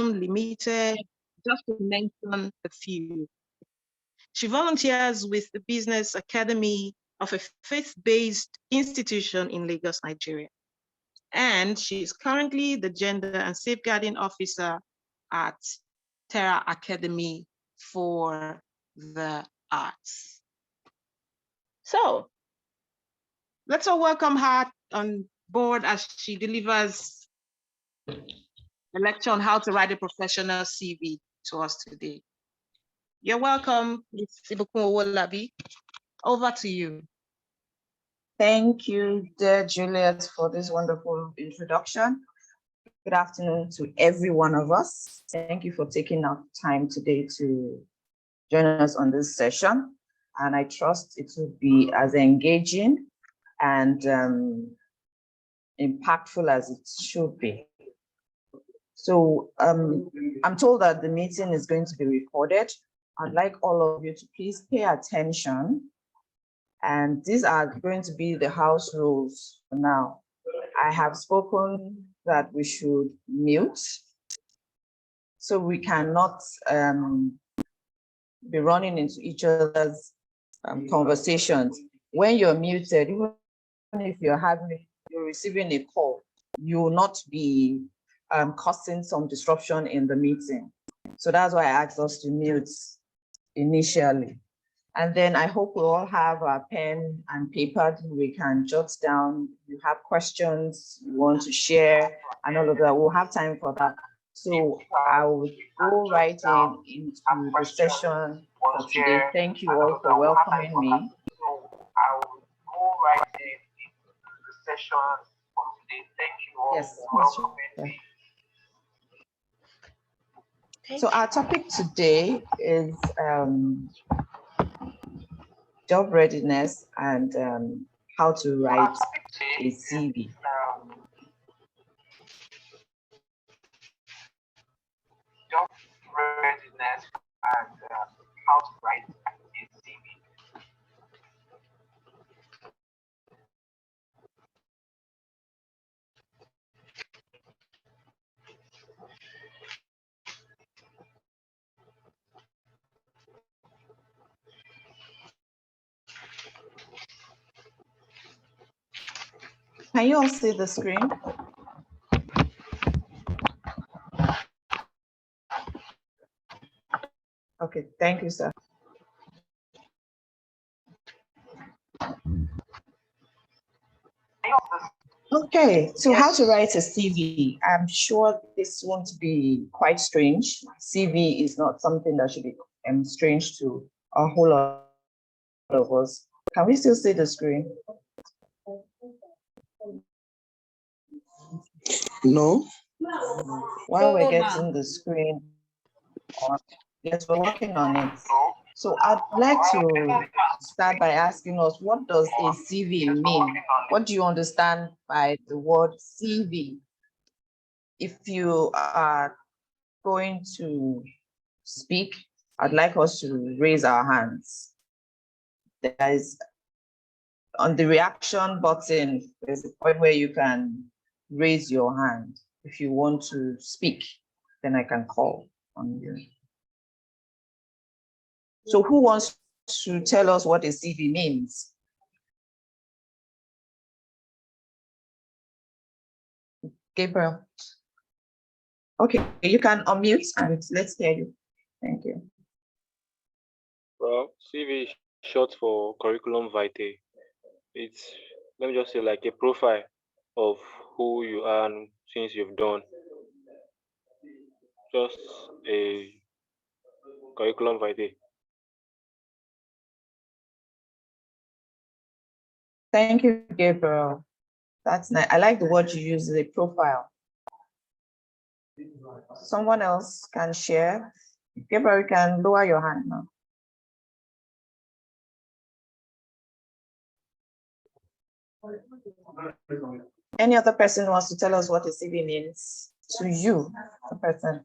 Limited, just to mention a few. She volunteers with the Business Academy of a faith-based institution in Lagos, Nigeria. And she's currently the Gender and Safeguarding Officer at Terra Academy for the Arts. So let's all welcome her on board as she delivers a lecture on how to write a professional CV to us today. You're welcome, Ms. Ibukun Owolabi. Over to you. Thank you, dear Juliet, for this wonderful introduction. Good afternoon to every one of us. Thank you for taking our time today to join us on this session. And I trust it will be as engaging and impactful as it should be. So I'm told that the meeting is going to be recorded. I'd like all of you to please pay attention. And these are going to be the house rules for now. I have spoken that we should mute, so we cannot be running into each other's conversations. When you're muted, even if you're receiving a call, you will not be causing some disruption in the meeting. So that's why I asked us to mute initially. And then I hope we all have a pen and paper that we can jot down. You have questions you want to share and all of that. We'll have time for that. So I will go right into the session for today. Thank you all for welcoming me. So I will go right into the session for today. Thank you all for welcoming me. So our topic today is job readiness and how to write a CV. Job readiness and how to write a CV. Can you all see the screen? Okay, thank you, sir. Okay, so how to write a CV? I'm sure this won't be quite strange. CV is not something that should be strange to a whole lot of us. Can we still see the screen? No. While we're getting the screen on, yes, we're working on it. So I'd like to start by asking us, what does a CV mean? What do you understand by the word CV? If you are going to speak, I'd like us to raise our hands. There is, on the reaction button, there's a point where you can raise your hand. If you want to speak, then I can call on you. So who wants to tell us what a CV means? Gabriel. Okay, you can unmute and let's hear you. Thank you. Well, CV is short for curriculum vitae. It's, let me just say, like a profile of who you are and things you've done. Just a curriculum vitae. Thank you, Gabriel. That's nice. I like the word you use, a profile. Someone else can share. Gabriel, you can lower your hand now. Any other person wants to tell us what a CV means to you, the person?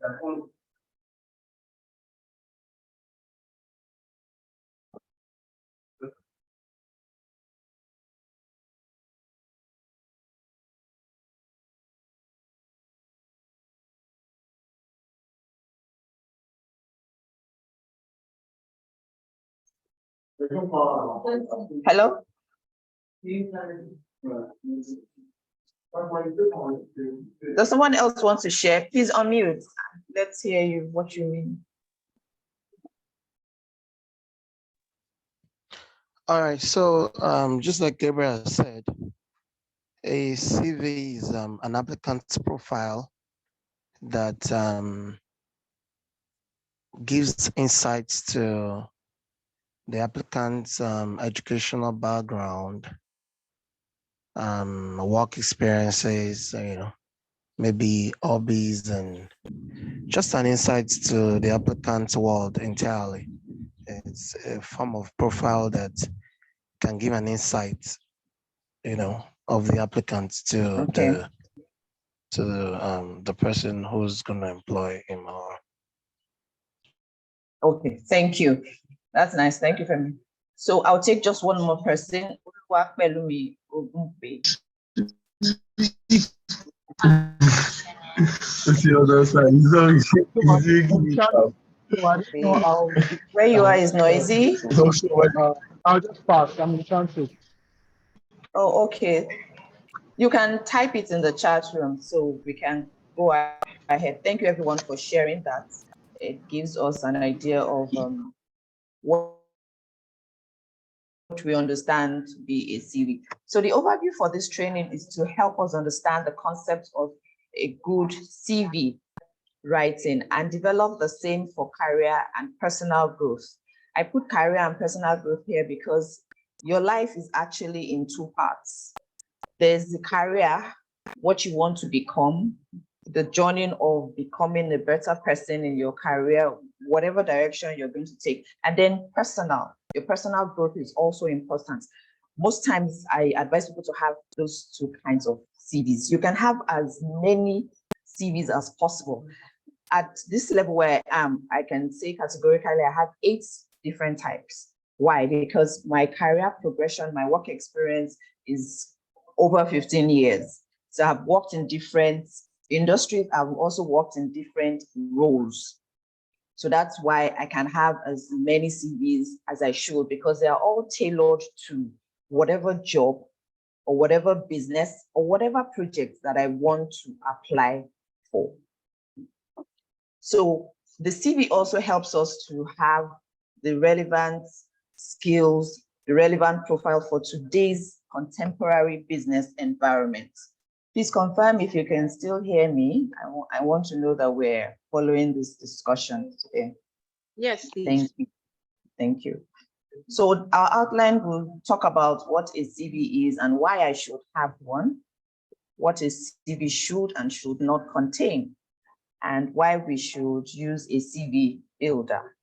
Hello? Does someone else want to share? Please unmute. Let's hear you, what you mean. All right, so just like Gabriel said, a CV is an applicant's profile that gives insights to the applicant's educational background, work experiences, maybe hobbies, and just an insight to the applicant's world entirely. It's a form of profile that can give an insight, of the applicant to Okay. the person who's going to employ him or her. Okay, thank you. That's nice. Thank you, Femi. So I'll take just one more person. Oluwapelumi Ogunpe. Where you are is noisy. I'll just pass. I'm in transit. Oh, okay. You can type it in the chat room so we can go ahead. Thank you everyone for sharing that. It gives us an idea of what we understand to be a CV. So the overview for this training is to help us understand the concept of a good CV writing and develop the same for career and personal growth. I put career and personal growth here because your life is actually in two parts. There's the career, what you want to become, the journey of becoming a better person in your career, whatever direction you're going to take, and then personal. Your personal growth is also important. Most times I advise people to have those two kinds of CVs. You can have as many CVs as possible. At this level where I am, I can say categorically I have 8 different types. Why? Because my career progression, my work experience is over 15 years. So I've worked in different industries. I've also worked in different roles. So that's why I can have as many CVs as I should, because they are all tailored to whatever job or whatever business or whatever project that I want to apply for. So the CV also helps us to have the relevant skills, the relevant profile for today's contemporary business environment. Please confirm if you can still hear me. I want to know that we're following this discussion today. Yes, please. Thank you. Thank you. So our outline will talk about what a CV is and why I should have one, what a CV should and should not contain, and why we should use a CV builder.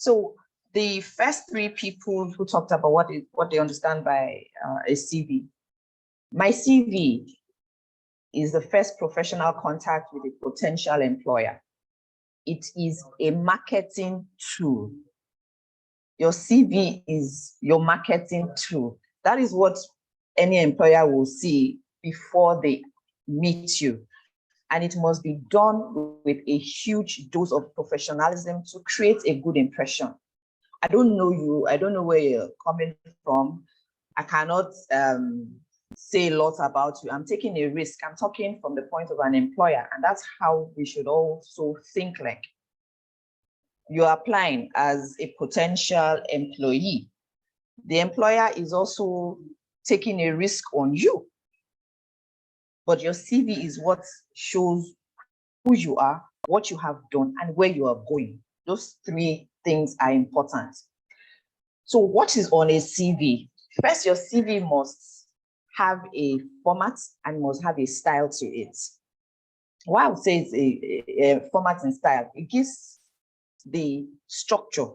So the first 3 people who talked about what they understand by a CV. My CV is the first professional contact with a potential employer. It is a marketing tool. Your CV is your marketing tool. That is what any employer will see before they meet you. And it must be done with a huge dose of professionalism to create a good impression. I don't know you, I don't know where you're coming from. I cannot say a lot about you. I'm taking a risk. I'm talking from the point of an employer, and that's how we should also think like. You're applying as a potential employee. The employer is also taking a risk on you. But your CV is what shows who you are, what you have done, and where you are going. Those 3 things are important. So what is on a CV? First, your CV must have a format and must have a style to it. Why I would say it's a format and style, it gives the structure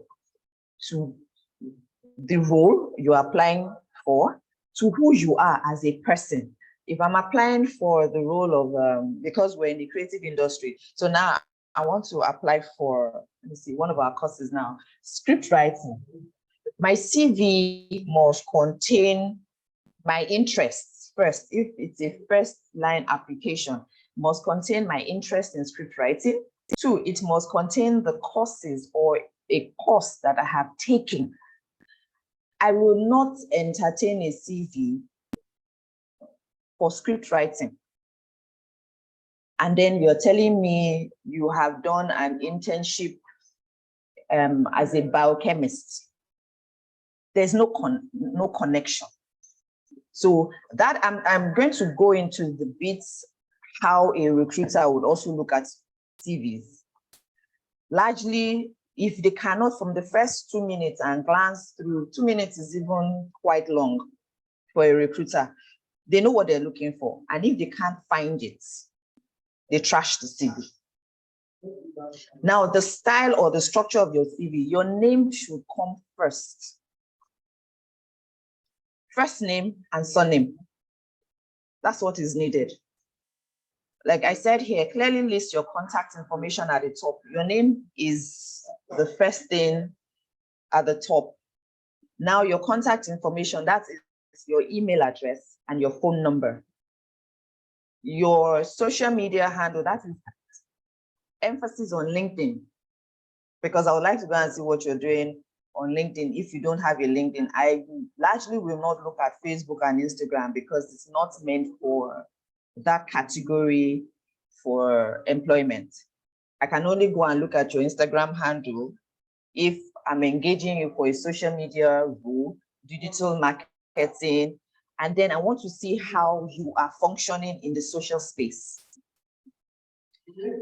to the role you're applying for, to who you are as a person. If I'm applying for the role of, because we're in the creative industry, so now I want to apply for, let me see, one of our courses now, script writing. My CV must contain my interests first. If it's a first line application, must contain my interest in script writing. 2, it must contain the courses or a course that I have taken. I will not entertain a CV for script writing. And then you're telling me you have done an internship as a biochemist. There's no connection. So that I'm going to go into the bits how a recruiter would also look at CVs. Largely, if they cannot from the first 2 minutes and glance through, 2 minutes is even quite long for a recruiter. They know what they're looking for. And if they can't find it, they trash the CV. Now, the style or the structure of your CV, your name should come first. First name and surname. That's what is needed. Like I said here, clearly list your contact information at the top. Your name is the first thing at the top. Now your contact information, that is your email address and your phone number. Your social media handle, that is emphasis on LinkedIn, because I would like to go and see what you're doing on LinkedIn. If you don't have a LinkedIn, I largely will not look at Facebook and Instagram because it's not meant for that category for employment. I can only go and look at your Instagram handle if I'm engaging you for a social media role, digital marketing, and then I want to see how you are functioning in the social space.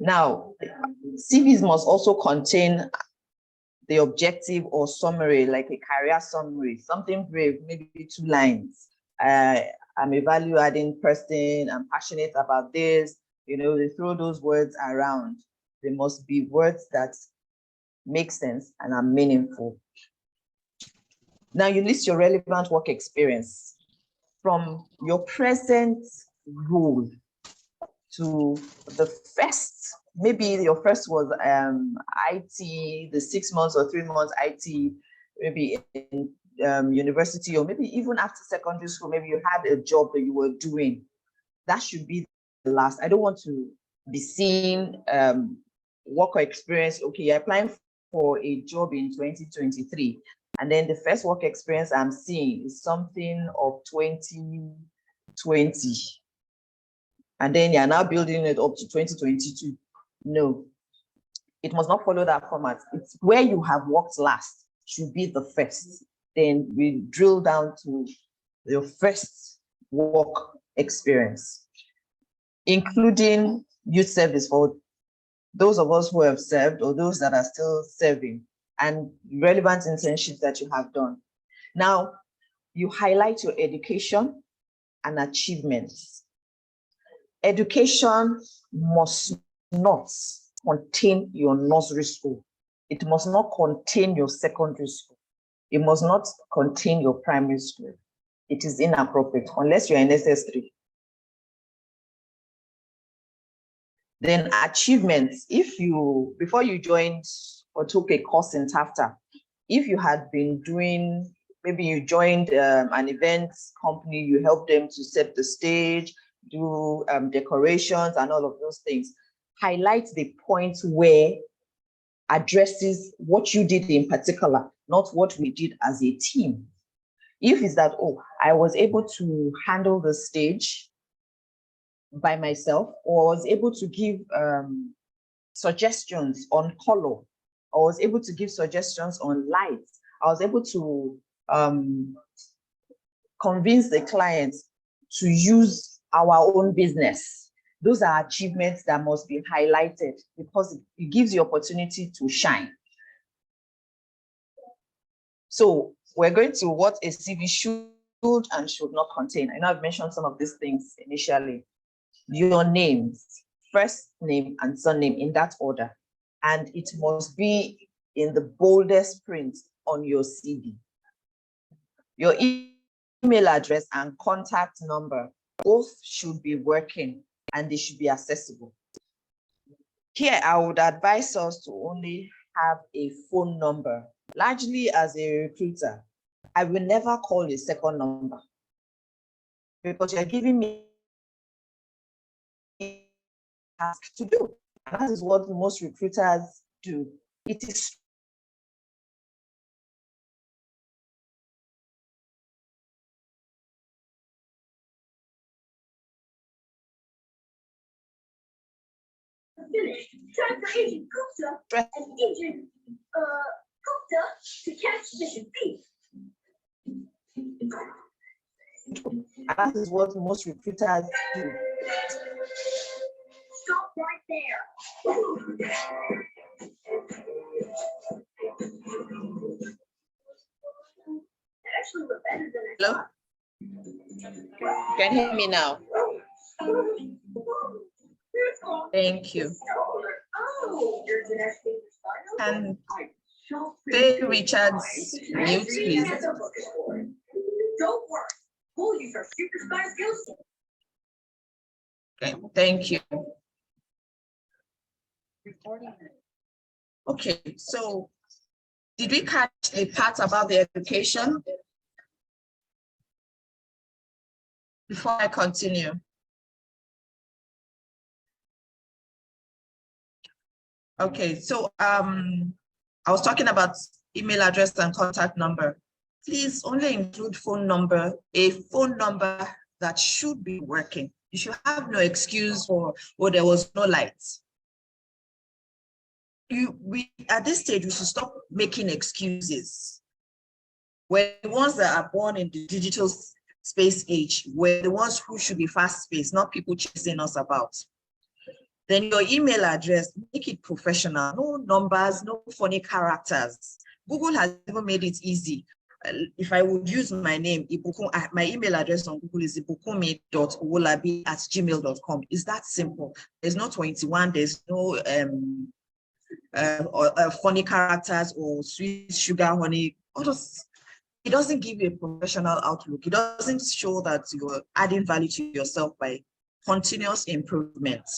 Now, CVs must also contain the objective or summary, like a career summary, something brief, maybe 2 lines. I'm a value-adding person, I'm passionate about this. You know, they throw those words around. They must be words that make sense and are meaningful. Now you list your relevant work experience from your present role to the first, maybe your first was IT, the 6 months or 3 months IT, maybe in university, or maybe even after secondary school, maybe you had a job that you were doing. That should be the last. I don't want to be seeing work experience. Okay, you're applying for a job in 2023, and then the first work experience I'm seeing is something of 2020. And then you're now building it up to 2022. No, it must not follow that format. It's where you have worked last should be the first. Then we drill down to your first work experience, including youth service for those of us who have served or those that are still serving, and relevant internships that you have done. Now, you highlight your education and achievements. Education must not contain your nursery school. It must not contain your secondary school. It must not contain your primary school. It is inappropriate unless you're in SS3. Then achievements, if you, before you joined or took a course in TAFTA, if you had been doing, maybe you joined an events company, you helped them to set the stage, do decorations and all of those things, highlight the point where addresses what you did in particular, not what we did as a team. If it's that, oh, I was able to handle the stage by myself, or was able to give suggestions on color, I was able to give suggestions on lights, I was able to convince the clients to use our own business. Those are achievements that must be highlighted because it gives you opportunity to shine. So we're going to what a CV should and should not contain. I know I've mentioned some of these things initially. Your names, first name and surname in that order. And it must be in the boldest print on your CV. Your email address and contact number, both should be working and they should be accessible. Here, I would advise us to only have a phone number. Largely as a recruiter, I will never call a second number because you're giving me task to do. And that is what most recruiters do. It is finished. Time for Agent Gupta and Agent Gupta to catch Mission P. and that is what most recruiters do. Stop right there. That actually looked better than I Hello? thought. You can hear me now. Thank you. Oh, you're the next thing to find out? And say Richard's mute, please. Don't worry, we'll use our super spy skills. Okay, thank you. Okay, so did we catch the part about the education? Before I continue. Okay, so I was talking about email address and contact number. Please only include phone number, a phone number that should be working. You should have no excuse for, oh, there was no light. At this stage, we should stop making excuses. We're the ones that are born in the digital space age. We're the ones who should be fast-paced, not people chasing us about. Then your email address, make it professional, no numbers, no funny characters. Google has even made it easy. If I would use my name, my email address on Google is ibukumi.owolabi@gmail.com. It's that simple. There's no 21, there's no funny characters or sweet sugar, honey. It doesn't give you a professional outlook. It doesn't show that you're adding value to yourself by continuous improvement.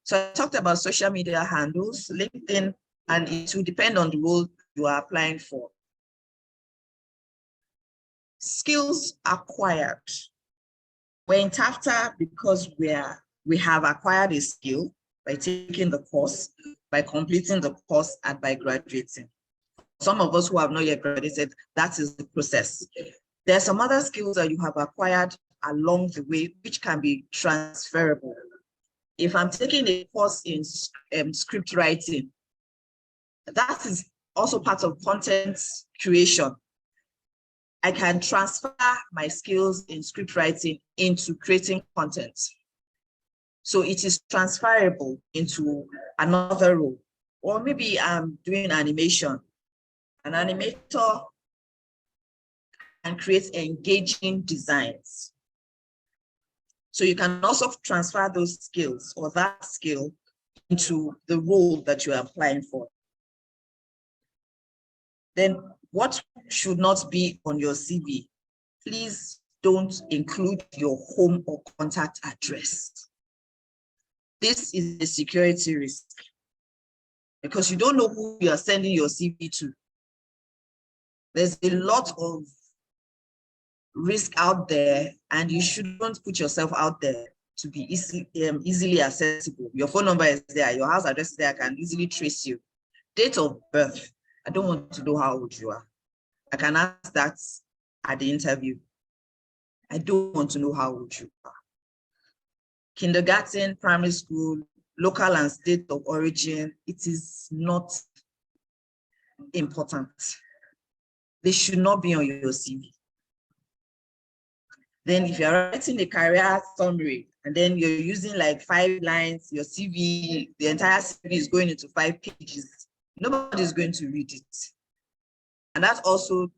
So I talked about social media handles, LinkedIn, and it will depend on the role you are applying for. Skills acquired. We're in TAFTA because we have acquired a skill by taking the course, by completing the course, and by graduating. Some of us who have not yet graduated, that is the process. There are some other skills that you have acquired along the way, which can be transferable. If I'm taking a course in script writing, that is also part of content creation. I can transfer my skills in script writing into creating content. So it is transferable into another role. Or maybe I'm doing animation. An animator can create engaging designs. So you can also transfer those skills or that skill into the role that you're applying for. Then what should not be on your CV? Please don't include your home or contact address. This is a security risk because you don't know who you are sending your CV to. There's a lot of risk out there, and you shouldn't put yourself out there to be easily accessible. Your phone number is there, your house address is there, I can easily trace you. Date of birth, I don't want to know how old you are. I can ask that at the interview. I don't want to know how old you are. Kindergarten, primary school, local and state of origin, it is not important. They should not be on your CV. Then if you're writing a career summary and then you're using like 5 lines, your CV, the entire CV is going into 5 pages, nobody's going to read it. And that also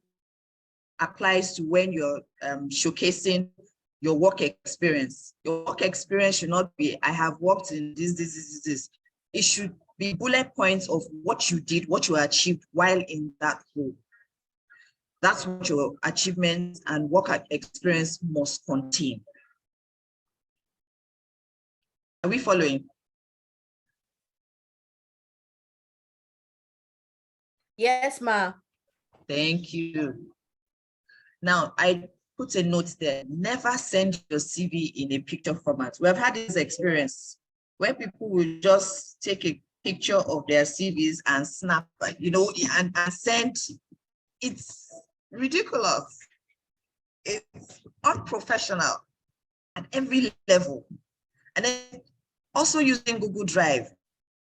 applies to when you're showcasing your work experience. Your work experience should not be, I have worked in this. It should be bullet points of what you did, what you achieved while in that role. That's what your achievements and work experience must contain. Are we following? Yes, ma. Thank you. Now, I put a note there. Never send your CV in a picture format. We have had this experience where people will just take a picture of their CVs and snap, you know, and send. It's ridiculous. It's unprofessional at every level. And then also using Google Drive.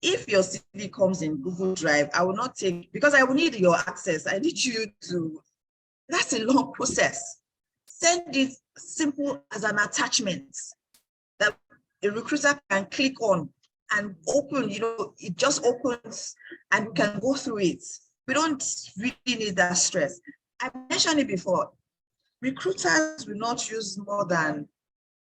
If your CV comes in Google Drive, I will not take, because I will need your access. I need you to, that's a long process. Send it simple as an attachment that a recruiter can click on and open, you know, it just opens and you can go through it. We don't really need that stress. I mentioned it before. Recruiters will not use more than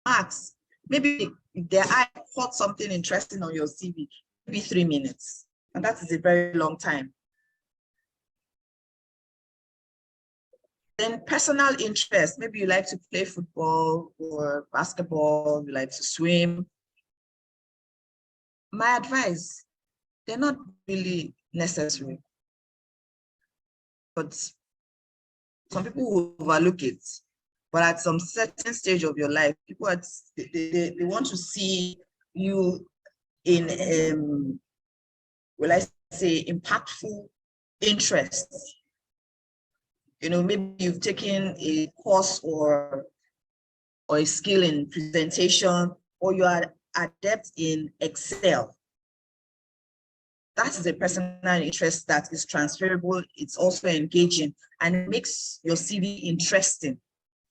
max. Maybe if their eye caught something interesting on your CV, maybe 3 minutes. And that is a very long time. Then personal interest, maybe you like to play football or basketball, you like to swim. My advice, they're not really necessary. But some people will overlook it. But at some certain stage of your life, people they want to see you in, will I say, impactful interests. You know, maybe you've taken a course or a skill in presentation, or you are adept in Excel. That is a personal interest that is transferable. It's also engaging and it makes your CV interesting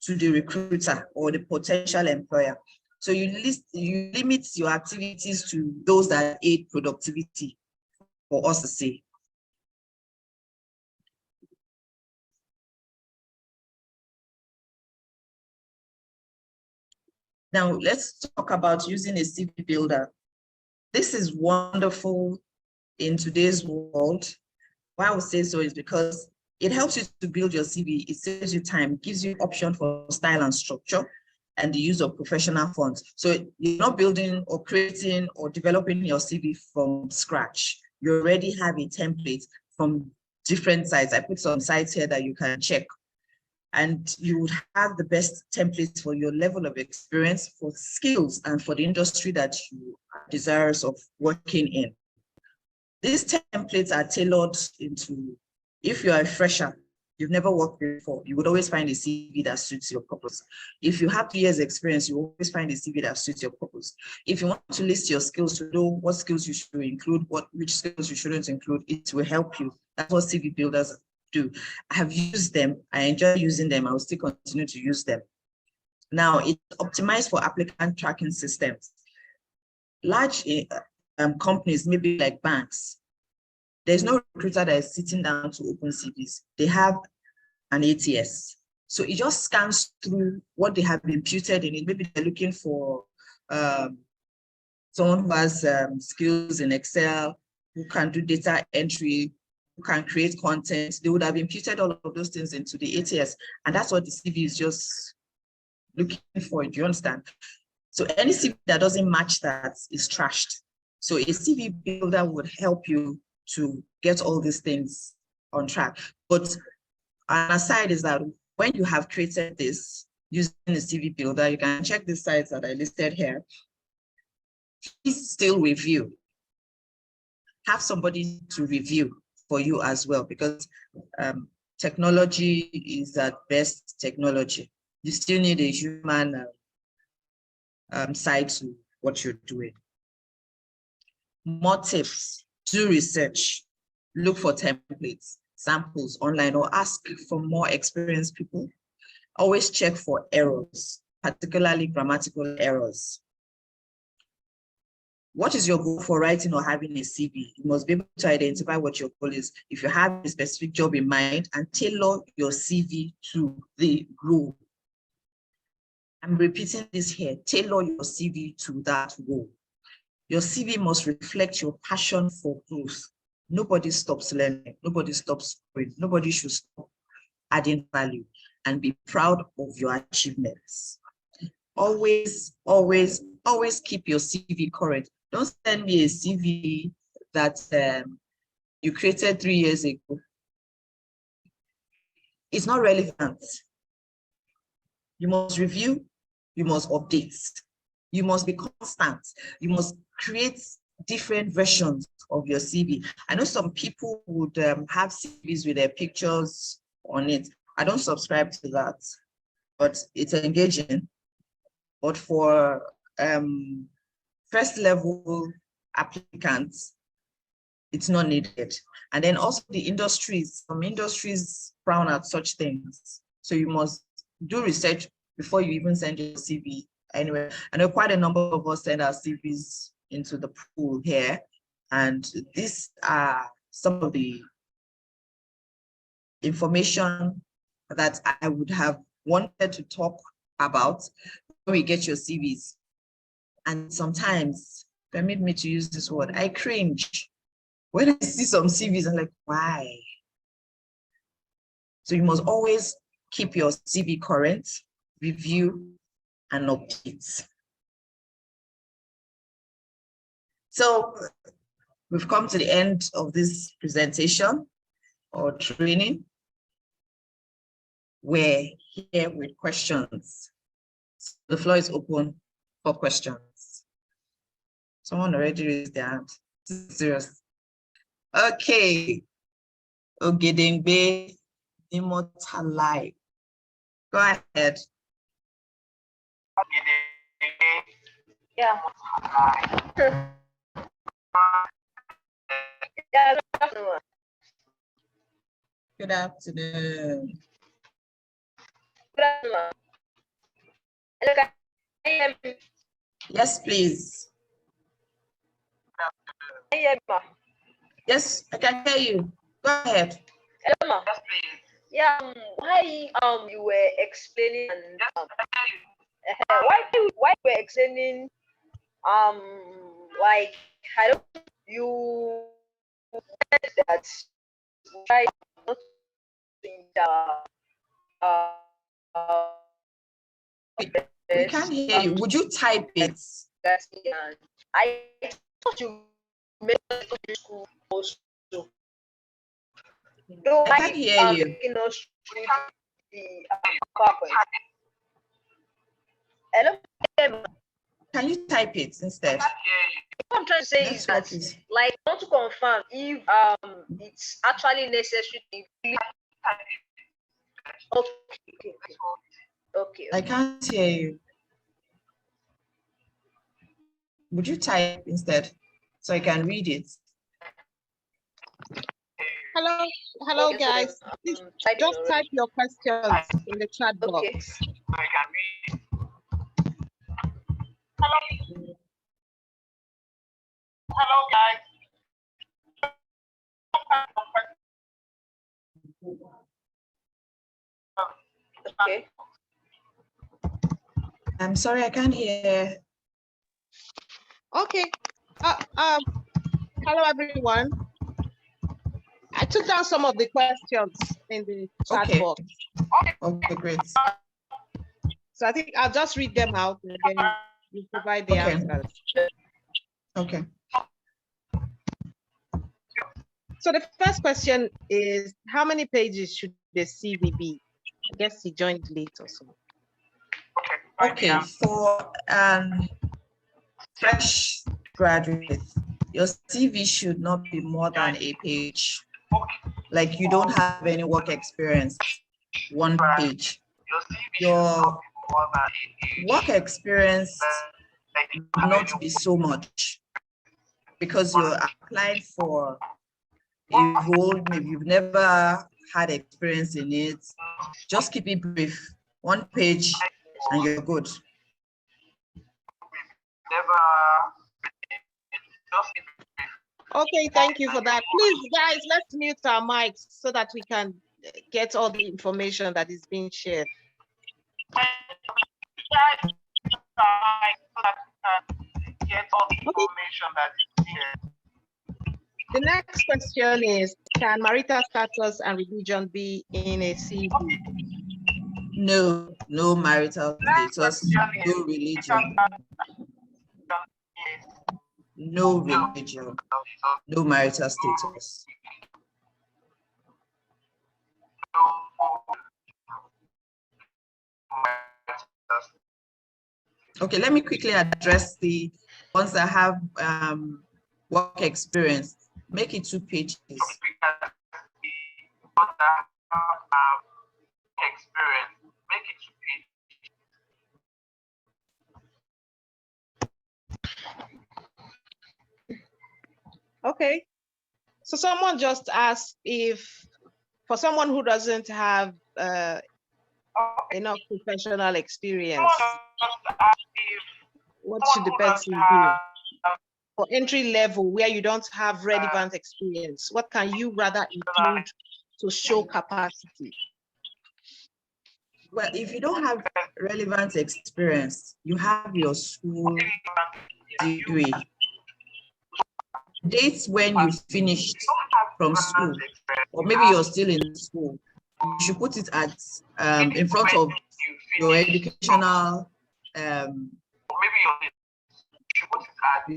to the recruiter or the potential employer. So you limit your activities to those that aid productivity, for us to say. Now let's talk about using a CV builder. This is wonderful in today's world. Why I would say so is because it helps you to build your CV. It saves you time, gives you option for style and structure, and the use of professional fonts. So you're not building or creating or developing your CV from scratch. You already have a template from different sites. I put some sites here that you can check. And you would have the best templates for your level of experience, for skills, and for the industry that you are desirous of working in. These templates are tailored into, if you are a fresher, you've never worked before, you would always find a CV that suits your purpose. If you have 2 years experience, you always find a CV that suits your purpose. If you want to list your skills to know what skills you should include, which skills you shouldn't include, it will help you. That's what CV builders do. I have used them. I enjoy using them. I will still continue to use them. Now, it's optimized for applicant tracking systems. Large companies, maybe like banks, there's no recruiter that is sitting down to open CVs. They have an ATS. So it just scans through what they have imputed in it. Maybe they're looking for someone who has skills in Excel, who can do data entry, who can create content. They would have imputed all of those things into the ATS. And that's what the CV is just looking for. Do you understand? So any CV that doesn't match that is trashed. So a CV builder would help you to get all these things on track. But an aside is that when you have created this using a CV builder, you can check the sites that I listed here. Please still review. Have somebody to review for you as well, because technology is at best technology. You still need a human side to what you're doing. More tips: do research, look for templates, samples online, or ask for more experienced people. Always check for errors, particularly grammatical errors. What is your goal for writing or having a CV? You must be able to identify what your goal is. If you have a specific job in mind, and tailor your CV to the role. I'm repeating this here, tailor your CV to that role. Your CV must reflect your passion for growth. Nobody stops learning, nobody stops growing, nobody should stop adding value, and be proud of your achievements. Always, always, always keep your CV current. Don't send me a CV that you created 3 years ago. It's not relevant. You must review, you must update, you must be constant, you must create different versions of your CV. I know some people would have CVs with their pictures on it. I don't subscribe to that, but it's engaging. But for first level applicants, it's not needed. And then also the industries, some industries frown at such things. So you must do research before you even send your CV. Anyway, I know quite a number of us send our CVs into the pool here. And these are some of the information that I would have wanted to talk about when we get your CVs. And sometimes, permit me to use this word, I cringe. When I see some CVs, I'm like, why? So you must always keep your CV current, review, and update. So we've come to the end of this presentation or training. We're here with questions. The floor is open for questions. Someone already raised their hand. Serious. Okay. Ogedengbe Immortalite. Go ahead. Yeah. Yeah, good afternoon. Good afternoon. Good afternoon. Hello, can you hear me? Yes, please. Can you hear me, ma? Yes, I can hear you. Go ahead. Hello, ma. Yeah, why you were explaining and why you were explaining like I don't you said that why not in the We can't hear you. Would you type it? and I thought you made school also. No, I can't hear you. taking us through the PowerPoint. Hello? Can you type it instead? What I'm trying to say is Network that, is- like, I want to confirm if it's actually necessary to okay. I can't hear you. Would you type instead so I can read it? Hello, Okay, so guys. then, Please type just in type your questions in the chat Okay. box. Okay. I'm sorry, I can't hear. Okay. Hello, everyone. I took down some of the questions in the chat Okay. box. Okay, great. So I think I'll just read them out and then you provide the Okay. answers. Okay. So the first question is, how many pages should the CV be? I guess he joined late or so. Okay, for fresh graduate, your CV should not be more than a page. Like you don't have any work experience, 1 page. Your work experience will not be so much because you're applying for a role, maybe you've never had experience in it. Just keep it brief, 1 page and you're good. Okay, thank you for that. Please, guys, let's mute our mics so that we can get all the information that is being shared. The next question is, can marital status and religion be in a CV? No, no marital status, no religion. No religion, no marital status. Okay, let me quickly address the ones that have work experience. Make it 2 pages. Okay. So someone just asked if, for someone who doesn't have enough professional experience, what should the person do? For entry level, where you don't have relevant experience, what can you rather include to show capacity? Well, if you don't have relevant experience, you have your school degree. Dates when you finished from school, or maybe you're still in school, you should put it at in front of your educational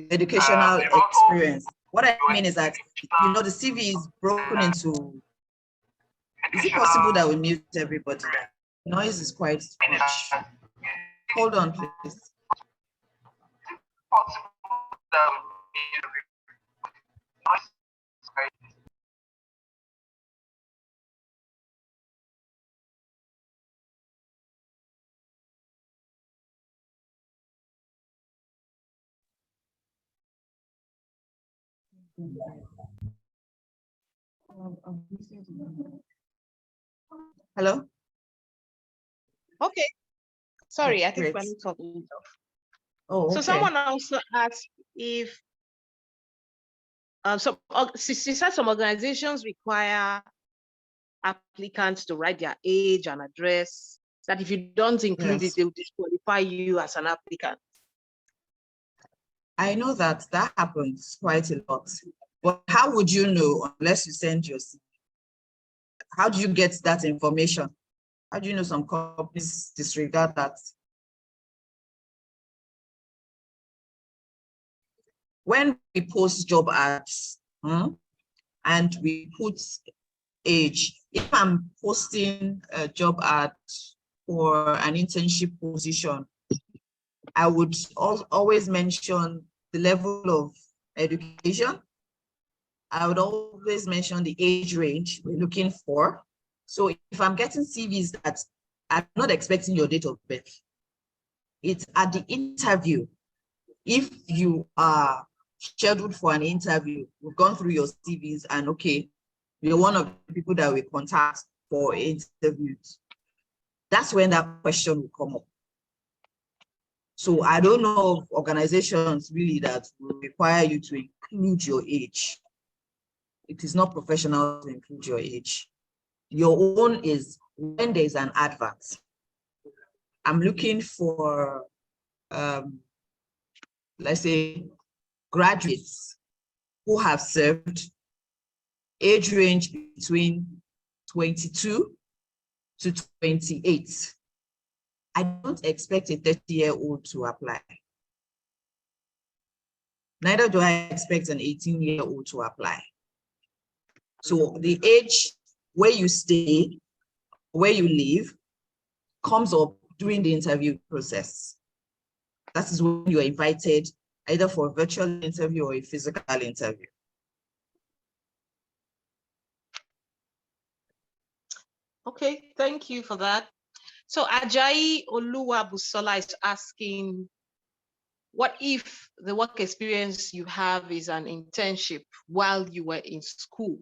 experience. What I mean is that, you know, the CV is broken into. Is it possible that we mute everybody? Noise is quite much. Hold on, please. Hello? Okay. Sorry, I think Great. we're talking. Oh, okay. So someone also asked if she said some organizations require applicants to write their age and address, that if you don't include it, they'll disqualify you as an applicant. I know that happens quite a lot, but how would you know unless you send your CV? How do you get that information? How do you know some companies disregard that? When we post job ads and we put age, if I'm posting a job ad for an internship position, I would always mention the level of education. I would always mention the age range we're looking for. So if I'm getting CVs that I'm not expecting your date of birth, it's at the interview. If you are scheduled for an interview, we've gone through your CVs and okay, you're one of the people that we contact for interviews. That's when that question will come up. So I don't know of organizations really that will require you to include your age. It is not professional to include your age. Your own is when there's an advert. I'm looking for, let's say, graduates who have served, age range between 22 to 28. I don't expect a 30-year-old to apply. Neither do I expect an 18-year-old to apply. So the age, where you stay, where you live, comes up during the interview process. That is when you are invited either for a virtual interview or a physical interview. Okay, thank you for that. So Ajayi Oluwabusola is asking, what if the work experience you have is an internship while you were in school?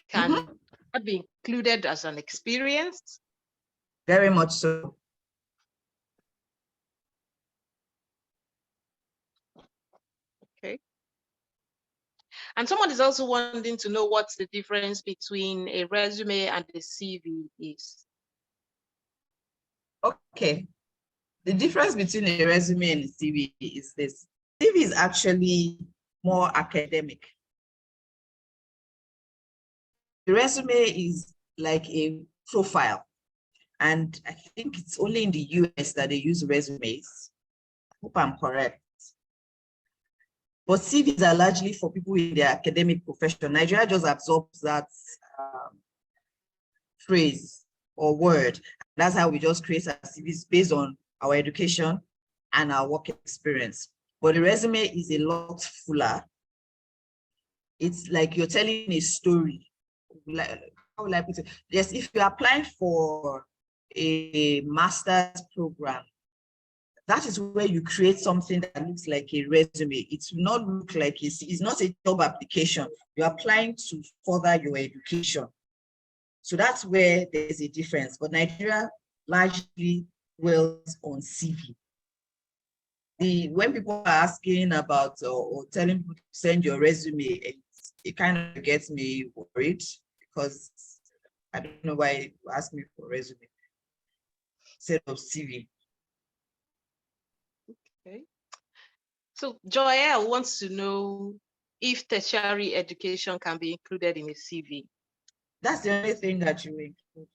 Can that be included as an experience? Very much so. Okay. And someone is also wanting to know what's the difference between a resume and a CV is. Okay. The difference between a resume and a CV is this. CV is actually more academic. The resume is like a profile. And I think it's only in the US that they use resumes. I hope I'm correct. But CVs are largely for people in their academic profession. Nigeria just absorbs that phrase or word. That's how we just create our CVs based on our education, and our work experience. But the resume is a lot fuller. It's like you're telling a story. Like, how will I put it? Yes, if you're applying for a master's program, that is where you create something that looks like a resume. It will not look like it's not a job application. You're applying to further your education. So that's where there's a difference. But Nigeria largely dwells on CV. When people are asking about or telling people to send your resume, it kind of gets me worried because I don't know why you ask me for resume instead of CV. Okay. So Joelle wants to know if tertiary education can be included in a CV. That's the only thing that you include.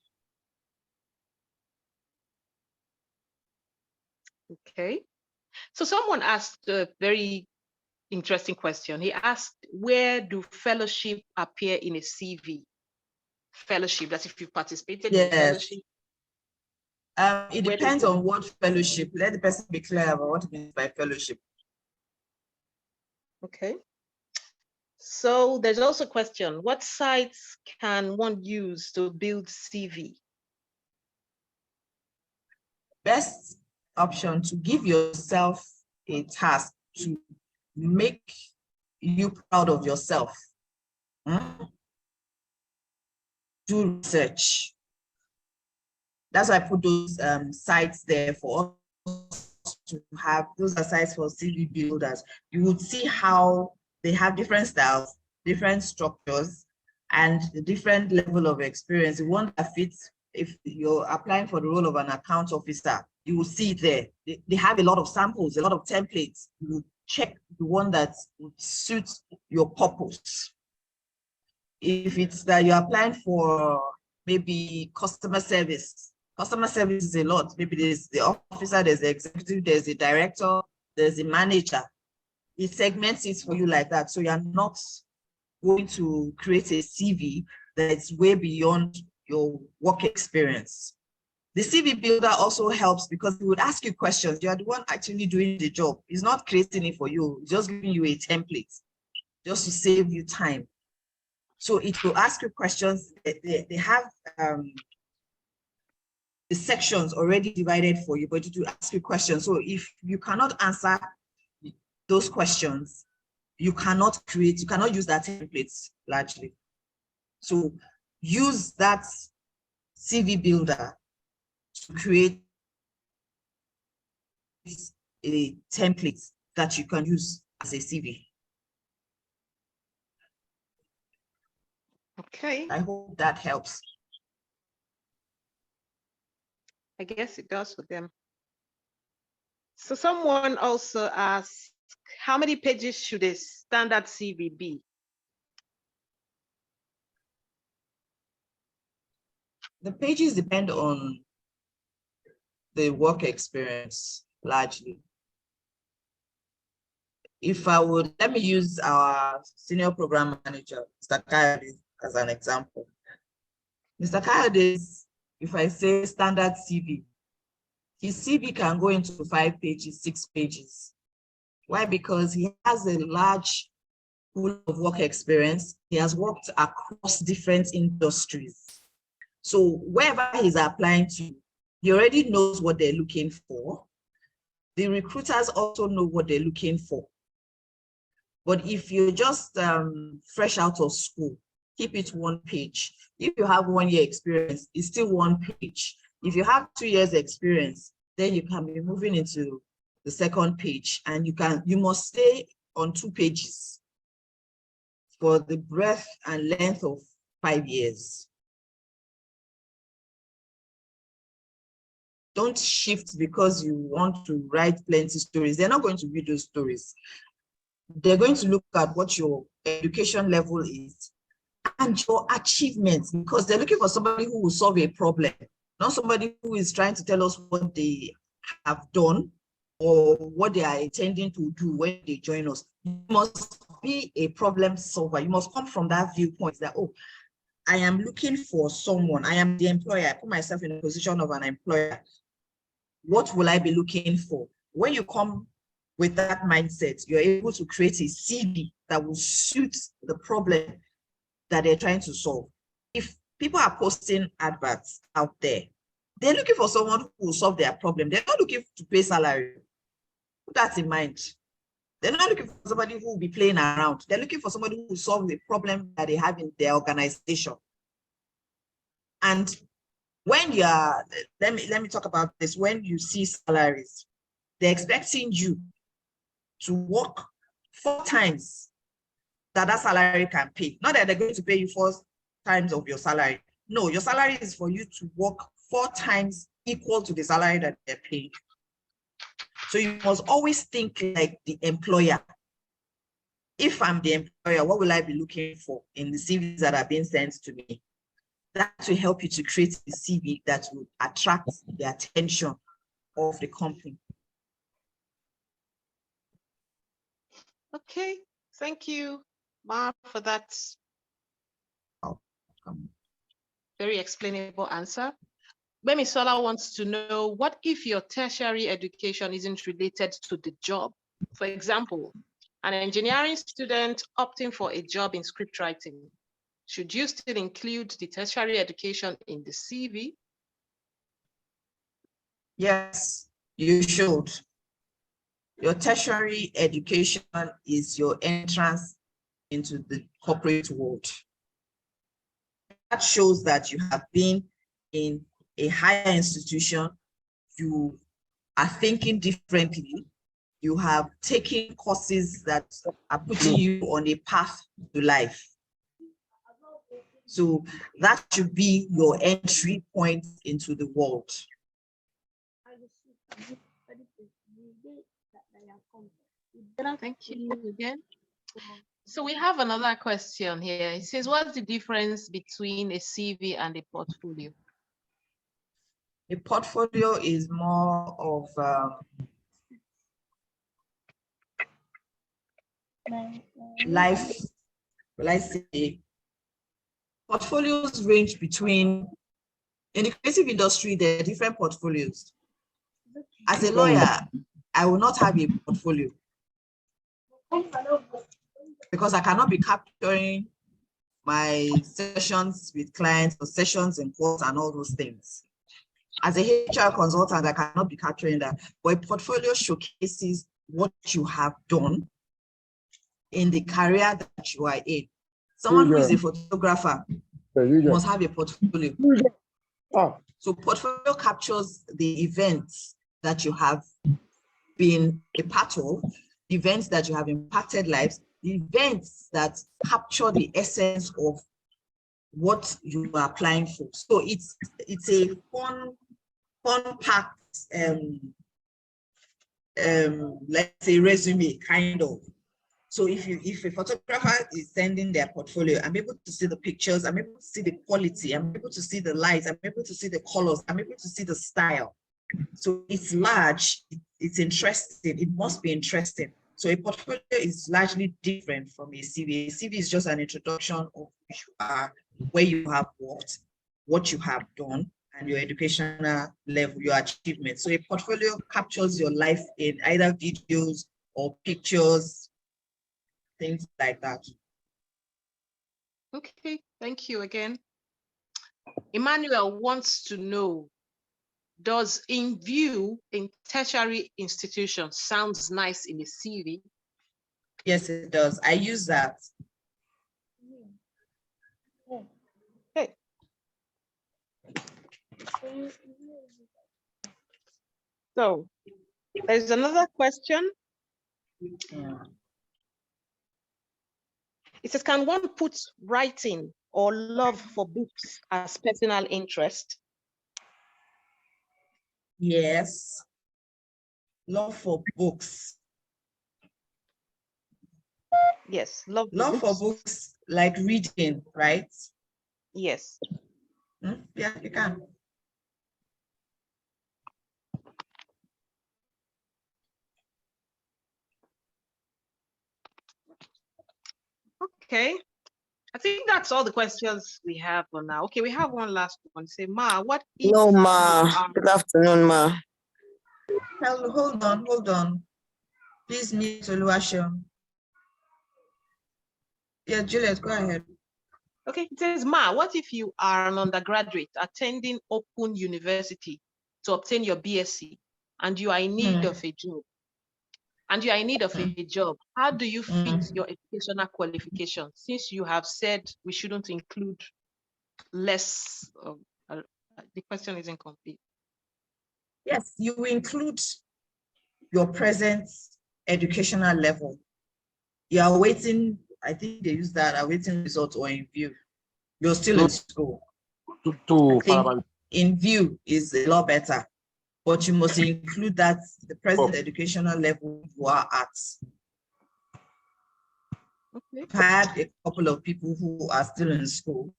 Okay. So someone asked a very interesting question. He asked, where do fellowship appear in a CV? Fellowship, that's if you participated in a fellowship. It depends on what fellowship. Let the person be clear about what it means by fellowship. Okay. So there's also a question, what sites can one use to build CV? Best option to give yourself a task to make you proud of yourself. Do research. That's why I put those sites there for us to have. Those are sites for CV builders. You would see how they have different styles, different structures, and the different level of experience. The one that fits, if you're applying for the role of an account officer, you will see it there. They have a lot of samples, a lot of templates. You will check the one that suits your purpose. If it's that you're applying for maybe customer service is a lot. Maybe there's the officer, there's the executive, there's the director, there's the manager. It segments it for you like that. So you're not going to create a CV that's way beyond your work experience. The CV builder also helps because he would ask you questions. You are the one actually doing the job. He's not creating it for you. He's just giving you a template just to save you time. So it will ask you questions. They have the sections already divided for you, but it will ask you questions. So if you cannot answer those questions, you cannot use that templates largely. So use that CV builder to create a template that you can use as a CV. Okay. I hope that helps. I guess it does for them. So someone also asked, how many pages should a standard CV be? The pages depend on the work experience largely. If I would, let me use our senior program manager, Mr. Kayode, as an example. Mr. Kayode, if I say standard CV, his CV can go into 5 pages, 6 pages. Why? Because he has a large pool of work experience. He has worked across different industries. So wherever he's applying to, he already knows what they're looking for. The recruiters also know what they're looking for. But if you're just fresh out of school, keep it 1 page. If you have 1 year experience, it's still 1 page. If you have 2 years experience, then you can be moving into the 2nd page, and you must stay on 2 pages for the breadth and length of 5 years. Don't shift because you want to write plenty stories. They're not going to read those stories. They're going to look at what your education level is and your achievements, because they're looking for somebody who will solve a problem, not somebody who is trying to tell us what they have done or what they are intending to do when they join us. You must be a problem solver. You must come from that viewpoint that, oh, I am looking for someone. I am the employer. I put myself in the position of an employer. what will I be looking for? When you come with that mindset, you're able to create a CV that will suit the problem that they're trying to solve. If people are posting adverts out there, they're looking for someone who will solve their problem. They're not looking to pay salary. Put that in mind. They're not looking for somebody who will be playing around. They're looking for somebody who will solve the problem that they have in their organization. And when you are, let me talk about this. When you see salaries, they're expecting you to work 4 times that salary can pay. Not that they're going to pay you 4 times of your salary. No, your salary is for you to work 4 times equal to the salary that they're paying. So you must always think like the employer. If I'm the employer, what will I be looking for in the CVs that are being sent to me? That will help you to create a CV that will attract the attention of the company. Okay, thank you, Ma, for that very explainable answer. Bemisola wants to know, what if your tertiary education isn't related to the job? For example, an engineering student opting for a job in script writing. Should you still include the tertiary education in the CV? Yes, you should. Your tertiary education is your entrance into the corporate world. That shows that you have been in a higher institution, you are thinking differently, you have taken courses that are putting you on a path to life. So that should be your entry point into the world. Thank you again. So we have another question here. It says, what's the difference between a CV and a portfolio? A portfolio is more of life, let's say. Portfolios range between, in the creative industry, there are different portfolios. As a lawyer, I will not have a portfolio because I cannot be capturing my sessions with clients or sessions in court and all those things. As a HR consultant, I cannot be capturing that. But a portfolio showcases what you have done in the career that you are in. Someone who is a photographer must have a portfolio. So portfolio captures the events that you have been a part of, events that you have impacted lives, events that capture the essence of what you are applying for. So it's a fun-packed, let's say, resume kind of. So if a photographer is sending their portfolio, I'm able to see the pictures, I'm able to see the quality, I'm able to see the lights, I'm able to see the colors, I'm able to see the style. So it's large, it's interesting, it must be interesting. So a portfolio is largely different from a CV. A CV is just an introduction of who you are, where you have worked, what you have done, and your educational level, your achievements. So a portfolio captures your life in either videos or pictures, things like that. Okay, thank you again. Emmanuel wants to know, does in view in tertiary institution sounds nice in a CV? Yes, it does. I use that. Okay. So there's another question. Yeah. It says, can one put writing or love for books as personal interest? Yes. Love for books. Yes, love for books, like reading, right? Yes. Yeah, you can. Okay. I think that's all the questions we have for now. Okay, we have one last one. Say, Ma, what if No, Ma. Good afternoon, Ma. Hold on. Please mute Oluwaseun. Yeah, Juliet, go ahead. Okay, it says, Ma, what if you are an undergraduate attending Open University to obtain your BSc and you are in need of a job? How do you fit your educational qualifications? Since you have said we shouldn't include less, the question is incomplete. Yes, you include your present educational level. You are waiting, I think they use that, awaiting results or in view. You're still in school. I think in view is a lot better, but you must include that the present educational level you are at. Okay. I've had a couple of people who are still in school.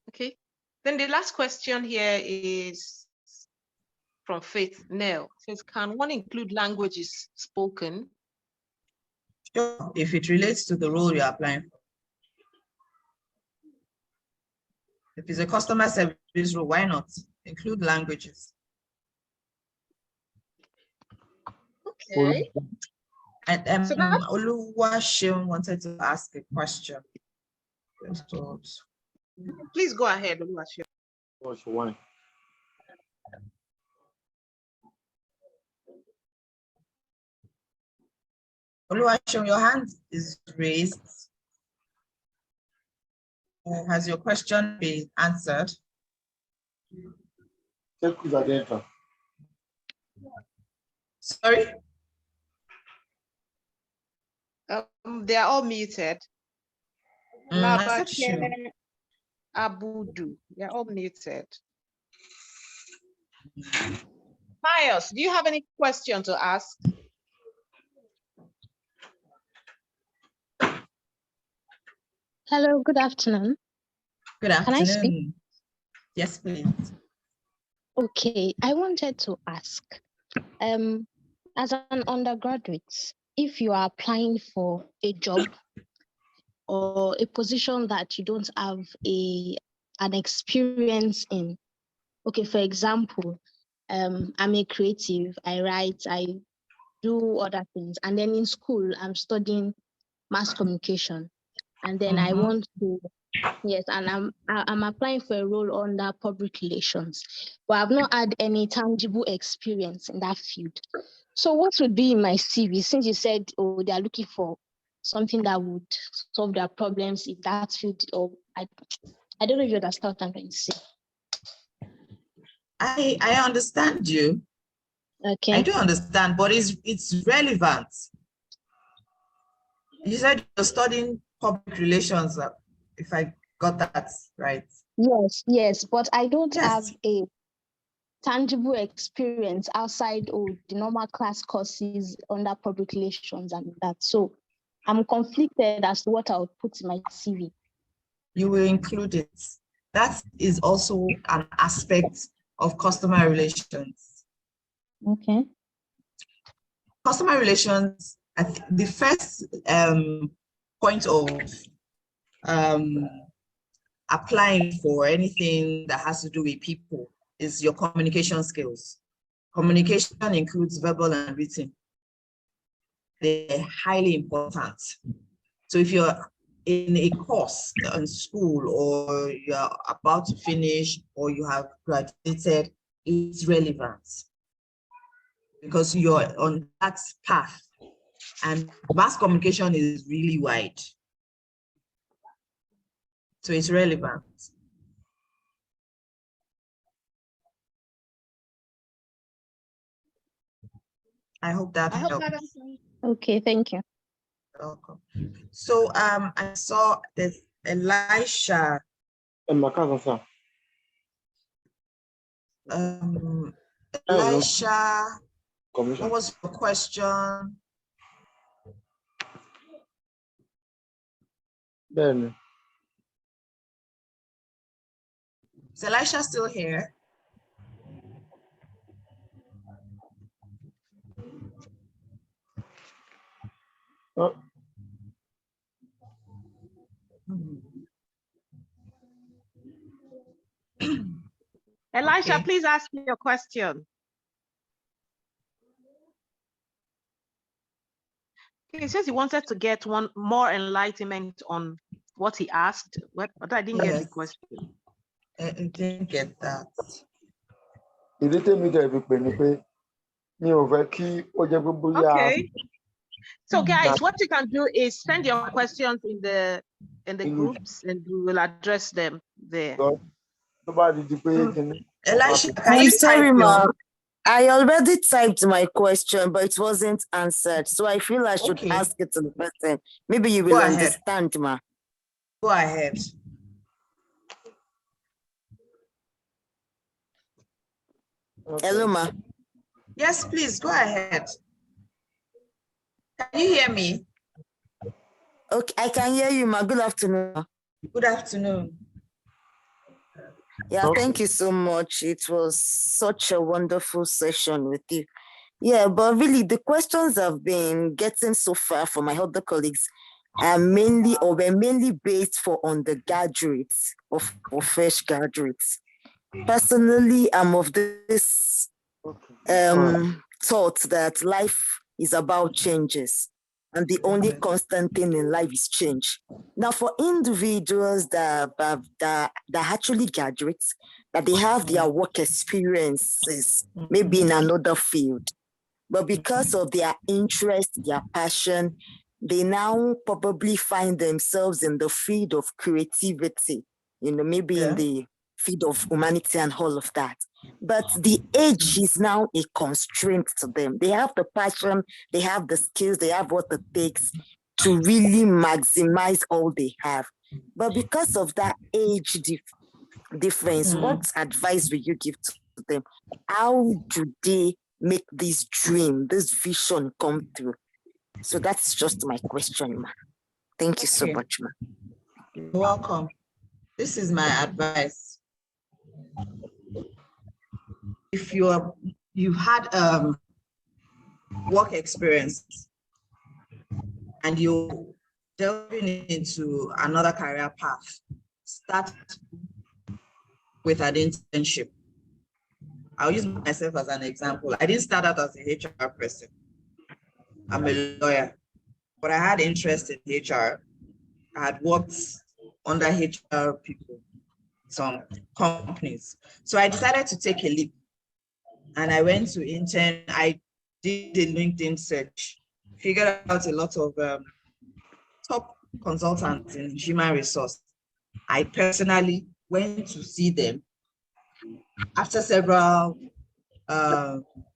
Okay. Then the last question here is from Faith Nell. It says, can one include languages spoken? Sure, if it relates to the role you're applying for. If it's a customer service role, why not include languages? Okay. And So that, Oluwaseun wanted to ask a question. please go ahead, Oluwaseun. Oluwaseun, your hand is raised. Has your question been answered? Sorry? They are all muted. I said sure. Abudu, they are all muted. Pius, do you have any question to ask? Hello, good afternoon. Good afternoon. Can I speak? Yes, please. Okay, I wanted to ask, as an undergraduate, if you are applying for a job or a position that you don't have an experience in, okay, for example, I'm a creative, I write, I do other things, and then in school, I'm studying mass communication, and then I want to, yes, and I'm applying for a role under public relations, but I've not had any tangible experience in that field. So what would be in my CV, since you said, oh, they are looking for something that would solve their problems in that field, or I don't know if you understand what I'm trying to say. I understand you. Okay. I do understand, but it's relevant. You said you're studying public relations, if I got that right. Yes, but I don't have a tangible experience outside of the normal class courses under public relations and that. So I'm conflicted as to what I would put in my CV. You will include it. That is also an aspect of customer relations. Okay. Customer relations, the first point of applying for anything that has to do with people is your communication skills. Communication includes verbal and written. They're highly important. So if you're in a course in school, or you're about to finish, or you have graduated, it's relevant because you're on that path, and mass communication is really wide. So it's relevant. I hope that helps. Okay, thank you. Welcome. So I saw there's Elisha. Elisha, what was your question? Then Is Elisha still here? Elisha, Okay. please ask me your question. He says he wanted to get one more enlightenment on what he asked, but I didn't get the Yes. question. I didn't get that. Ìdí tèmi dẹ̀ fi pè ní pé mi ò fẹ́ kí ó jẹ́ pé bóyá Okay. So guys, what you can do is send your questions in the groups and we will address them there. tó bá di pé kíní. Elisha, can I'm you sorry, type ma. your- I already typed my question, but it wasn't answered. So I feel I should Okay. ask it to the person. Maybe you Go will ahead. understand, ma. Go ahead. Hello, ma. Yes, please, go ahead. Can you hear me? Okay, I can hear you, ma. Good afternoon, ma. Good afternoon. Yeah, thank you so much. It was such a wonderful session with you. Yeah, but really, the questions I've been getting so far from my other colleagues are mainly or were mainly based for undergraduates or fresh graduates. Personally, I'm of this thought that life is about changes, and the only constant thing in life is change. Now, for individuals that actually graduates, that they have their work experiences, maybe in another field, but because of their interest, their passion, they now probably find themselves in the field of creativity, maybe in the field of humanity and all of that. But the age is now a constraint to them. They have the passion, they have the skills, they have what it takes to really maximize all they have. But because of that age difference, what advice will you give to them? How do they make this dream, this vision come through? So that's just my question, ma. Thank you so Okay. much, ma. You're welcome. This is my advice. If you've had work experience and you're delving into another career path, start with an internship. I'll use myself as an example. I didn't start out as a HR person. I'm a lawyer, but I had interest in HR. I had worked under HR people, some companies. So I decided to take a leap and I went to intern. I did a LinkedIn search, figured out a lot of top consultants in human resource. I personally went to see them after several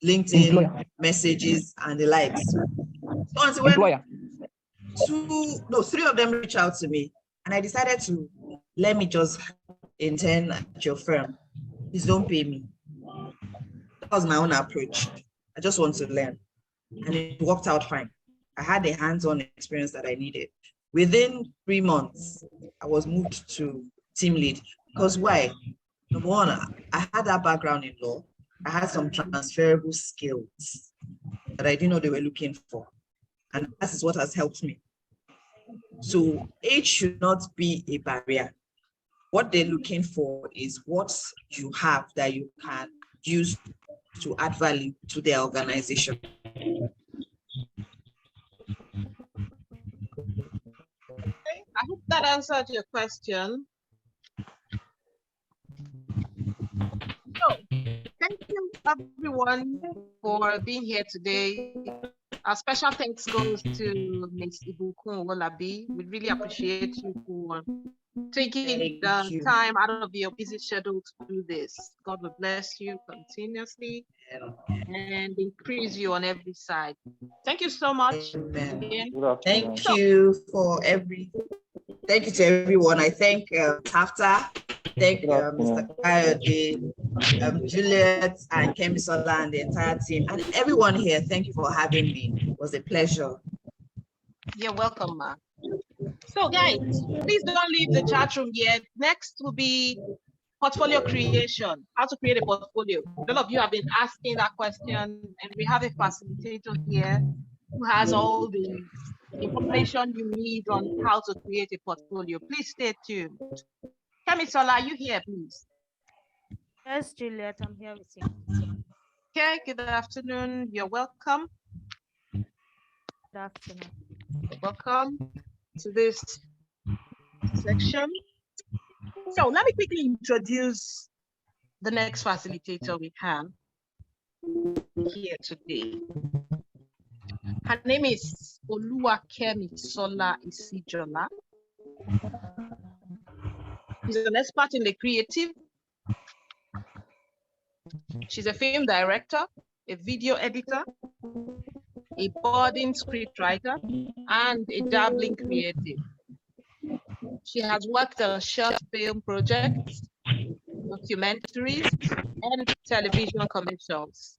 LinkedIn messages and the likes. So until when three of them reached out to me and I decided to let me just intern at your firm. Please don't pay me. That was my own approach. I just want to learn. And it worked out fine. I had the hands-on experience that I needed. Within 3 months, I was moved to team lead. Because why? Number one, I had that background in law. I had some transferable skills that I didn't know they were looking for. And that is what has helped me. So age should not be a barrier. What they're looking for is what you have that you can use to add value to their organization. I hope that answered your question. So, thank you everyone for being here today. Our special thanks goes to Ms. Ibukun Olabi. We really appreciate you for taking the time out of your busy schedule to do this. God will bless you continuously and increase you on every side. Thank you so much. Again. Thank you to everyone. I thank Tafta, thank Mr. Kayode, Juliet and Kemisola and the entire team and everyone here. Thank you for having me. It was a pleasure. You're welcome, Ma. So guys, please don't leave the chat room yet. Next will be portfolio creation, how to create a portfolio. A lot of you have been asking that question and we have a facilitator here who has all the information you need on how to create a portfolio. Please stay tuned. Kemisola, are you here, please? Yes, Juliet, I'm here with you. Okay, good afternoon. You're welcome. Good afternoon. Welcome to this section. So let me quickly introduce the next facilitator we have here today. Her name is Oluwakemi Sola Isijola. She's an expert in the creative. She's a film director, a video editor, a budding scriptwriter, and a dabbling creative. She has worked on short film projects, documentaries, and television commercials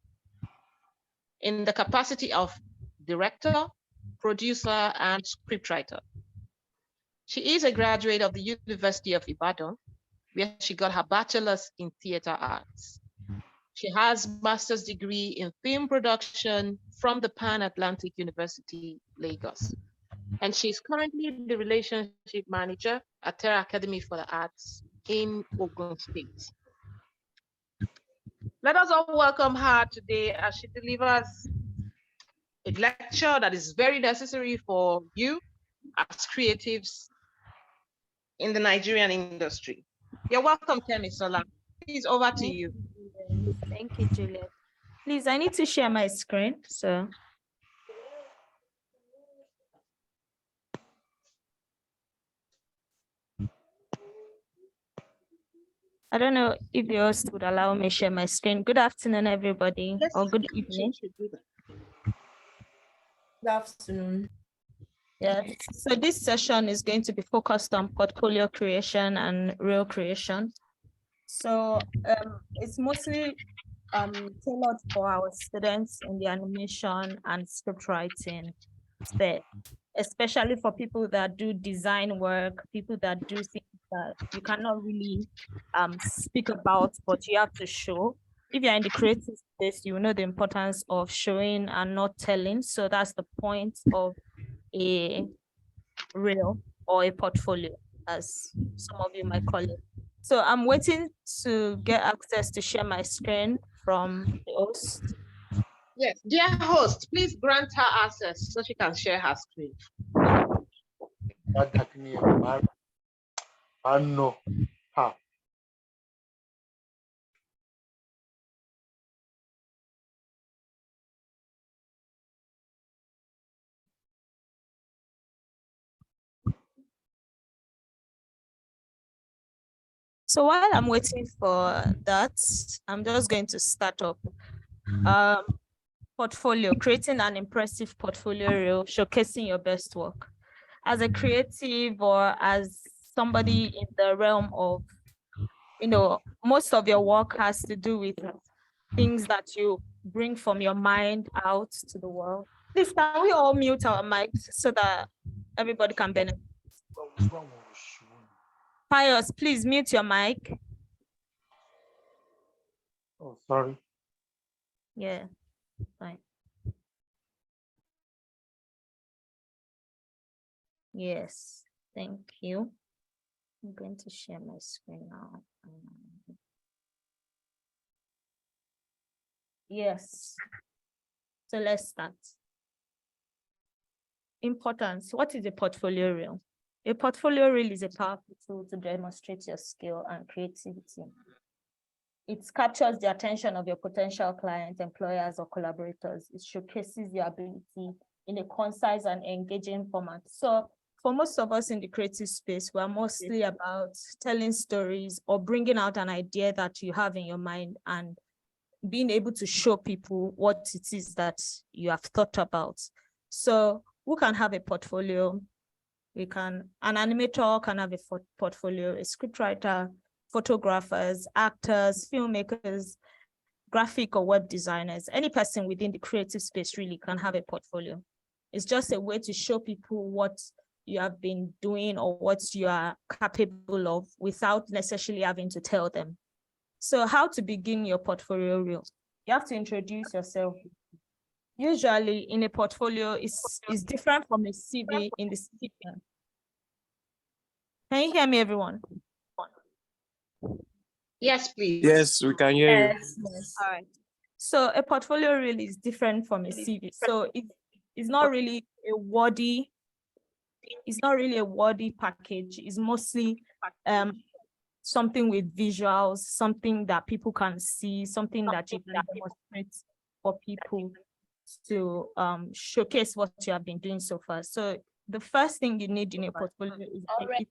in the capacity of director, producer, and scriptwriter. She is a graduate of the University of Ibadan, where she got her bachelor's in theater arts. She has master's degree in film production from the Pan Atlantic University, Lagos. And she's currently the relationship manager at Terra Academy for the Arts in Ogun State. Let us all welcome her today as she delivers a lecture that is very necessary for you as creatives in the Nigerian industry. You're welcome, Kemi Sola. Please, over to you. Thank you, Juliet. Please, I need to share my screen, so. I don't know if you host would allow me to share my screen. Good afternoon, everybody, Yes, or good evening. Good afternoon. Yeah, so this session is going to be focused on portfolio creation and reel creation. So it's mostly tailored for our students in the animation and script writing space, especially for people that do design work, people that do things that you cannot really speak about, but you have to show. If you're in the creative space, you know the importance of showing and not telling. So that's the point of a reel or a portfolio, as some of you might call it. So I'm waiting to get access to share my screen from the host. Yes, dear host, please grant her access so she can share her screen. So while I'm waiting for that, I'm just going to start up. Portfolio, creating an impressive portfolio reel, showcasing your best work. As a creative or as somebody in the realm of, most of your work has to do with things that you bring from your mind out to the world. Please, can we all mute our mics so that everybody can benefit? Pius, please mute your mic. Oh, sorry. Yeah, fine. Yes, thank you. I'm going to share my screen now. Yes. So let's start. Importance. What is a portfolio reel? A portfolio reel is a powerful tool to demonstrate your skill and creativity. It captures the attention of your potential clients, employers, or collaborators. It showcases your ability in a concise and engaging format. So for most of us in the creative space, we're mostly about telling stories or bringing out an idea that you have in your mind and being able to show people what it is that you have thought about. So who can have a portfolio? An animator can have a portfolio, a scriptwriter, photographers, actors, filmmakers, graphic or web designers. Any person within the creative space really can have a portfolio. It's just a way to show people what you have been doing or what you are capable of without necessarily having to tell them. So how to begin your portfolio reel? You have to introduce yourself. Usually in a portfolio is different from a CV in the CV. Can you hear me, everyone? Yes, please. Yes, we can hear you. Yes. All right. So a portfolio reel is different from a CV. So it's not really a wordy it's not really a wordy package. It's mostly something with visuals, something that people can see, something that you can demonstrate for people to showcase what you have been doing so far. So the first thing you need in a portfolio is an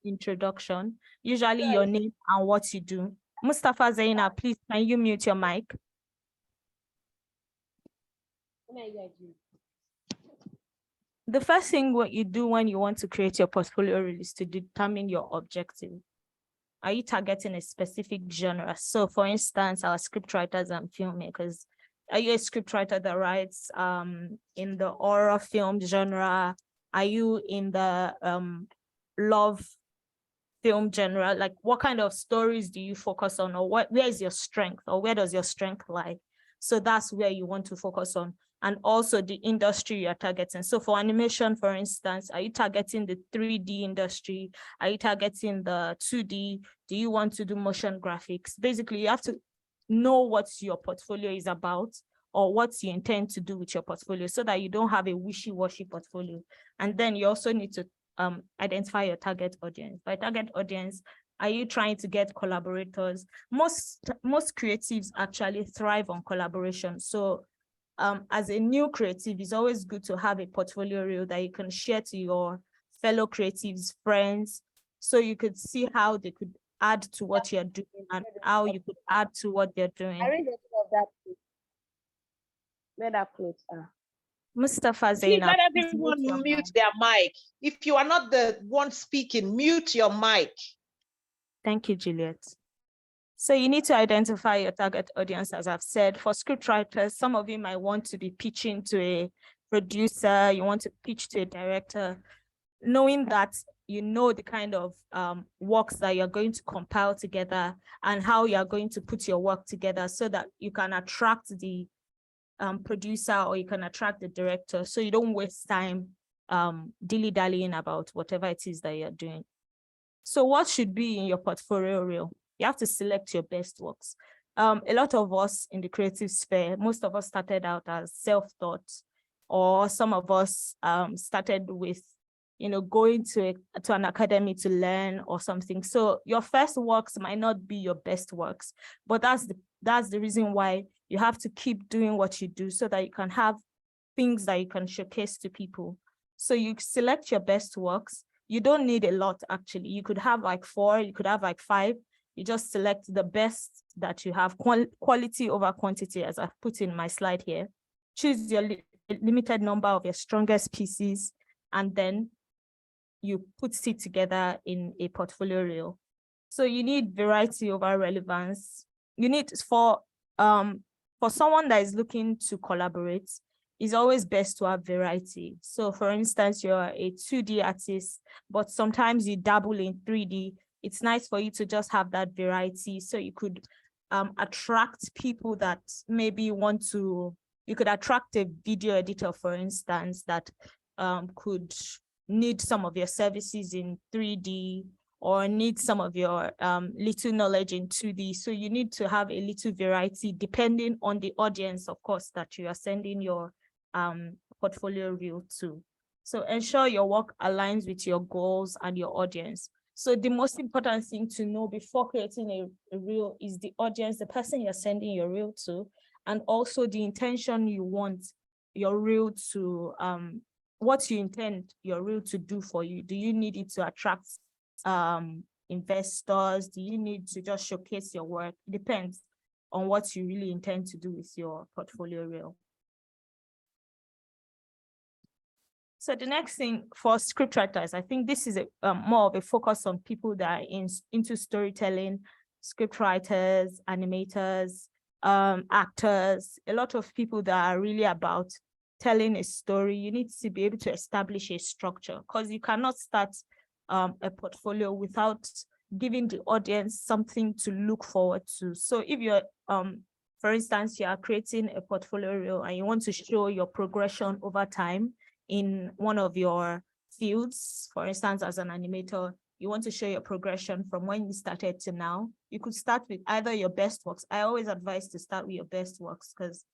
introduction, usually your name and what you do. Mustafa Zaina, please, can you mute your mic? The first thing what you do when you want to create your portfolio reel is to determine your objective. Are you targeting a specific genre? So for instance, our scriptwriters and filmmakers, are you a scriptwriter that writes in the horror film genre? Are you in the love film genre? Like, what kind of stories do you focus on, or where is your strength, or where does your strength lie? So that's where you want to focus on. And also the industry you're targeting. So for animation, for instance, are you targeting the 3D industry? Are you targeting the 2D? Do you want to do motion graphics? Basically, you have to know what your portfolio is about, or what you intend to do with your portfolio, so that you don't have a wishy-washy portfolio. And then you also need to identify your target audience. By target audience, are you trying to get collaborators? Most creatives actually thrive on collaboration. So as a new creative, it's always good to have a portfolio reel that you can share to your fellow creatives, friends, so you could see how they could add to what you're doing and how you could add to what they're doing. I read of that. Where that clothes are. Mustafa Please Zaina. let everyone mute their mic. If you are not the one speaking, mute your mic. Thank you, Juliet. So you need to identify your target audience, as I've said. For scriptwriters, some of you might want to be pitching to a producer, you want to pitch to a director, knowing that you know the kind of works that you're going to compile together and how you're going to put your work together so that you can attract the producer or you can attract the director, so you don't waste time dilly-dallying about whatever it is that you're doing. So what should be in your portfolio reel? You have to select your best works. A lot of us in the creative sphere, most of us started out as self-taught, or some of us started with, going to an academy to learn or something. So your first works might not be your best works, but that's the reason why you have to keep doing what you do, so that you can have things that you can showcase to people. So you select your best works. You don't need a lot, actually. You could have like 4, you could have like 5. You just select the best that you have, quality over quantity, as I've put in my slide here. Choose your limited number of your strongest pieces, and then you put it together in a portfolio reel. So you need variety over relevance. You need, for someone that is looking to collaborate, it's always best to have variety. So for instance, you're a 2D artist, but sometimes you dabble in 3D. It's nice for you to just have that variety, so you could attract people that maybe want to, you could attract a video editor, for instance, that could need some of your services in 3D, or need some of your little knowledge in 2D. So you need to have a little variety depending on the audience, of course, that you are sending your portfolio reel to. So ensure your work aligns with your goals and your audience. So the most important thing to know before creating a reel is the audience, the person you're sending your reel to, and also the intention you want your reel to, what you intend your reel to do for you. Do you need it to attract investors? Do you need to just showcase your work? It depends on what you really intend to do with your portfolio reel. So the next thing for scriptwriters, I think this is more of a focus on people that are into storytelling, scriptwriters, animators, actors, a lot of people that are really about telling a story. You need to be able to establish a structure, because you cannot start a portfolio without giving the audience something to look forward to. So if you're, for instance, you are creating a portfolio reel and you want to show your progression over time in one of your fields, for instance, as an animator, you want to show your progression from when you started to now, you could start with either your best works. I always advise to start with your best works, because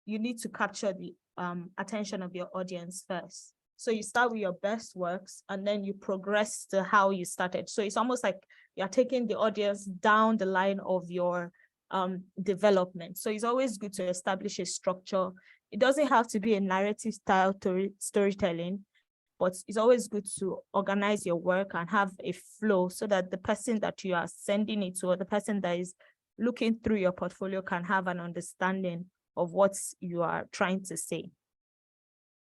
you need to capture the attention of your audience first. So you start with your best works and then you progress to how you started. So it's almost like you're taking the audience down the line of your development. So it's always good to establish a structure. It doesn't have to be a narrative style storytelling, but it's always good to organize your work and have a flow so that the person that you are sending it to or the person that is looking through your portfolio can have an understanding of what you are trying to say.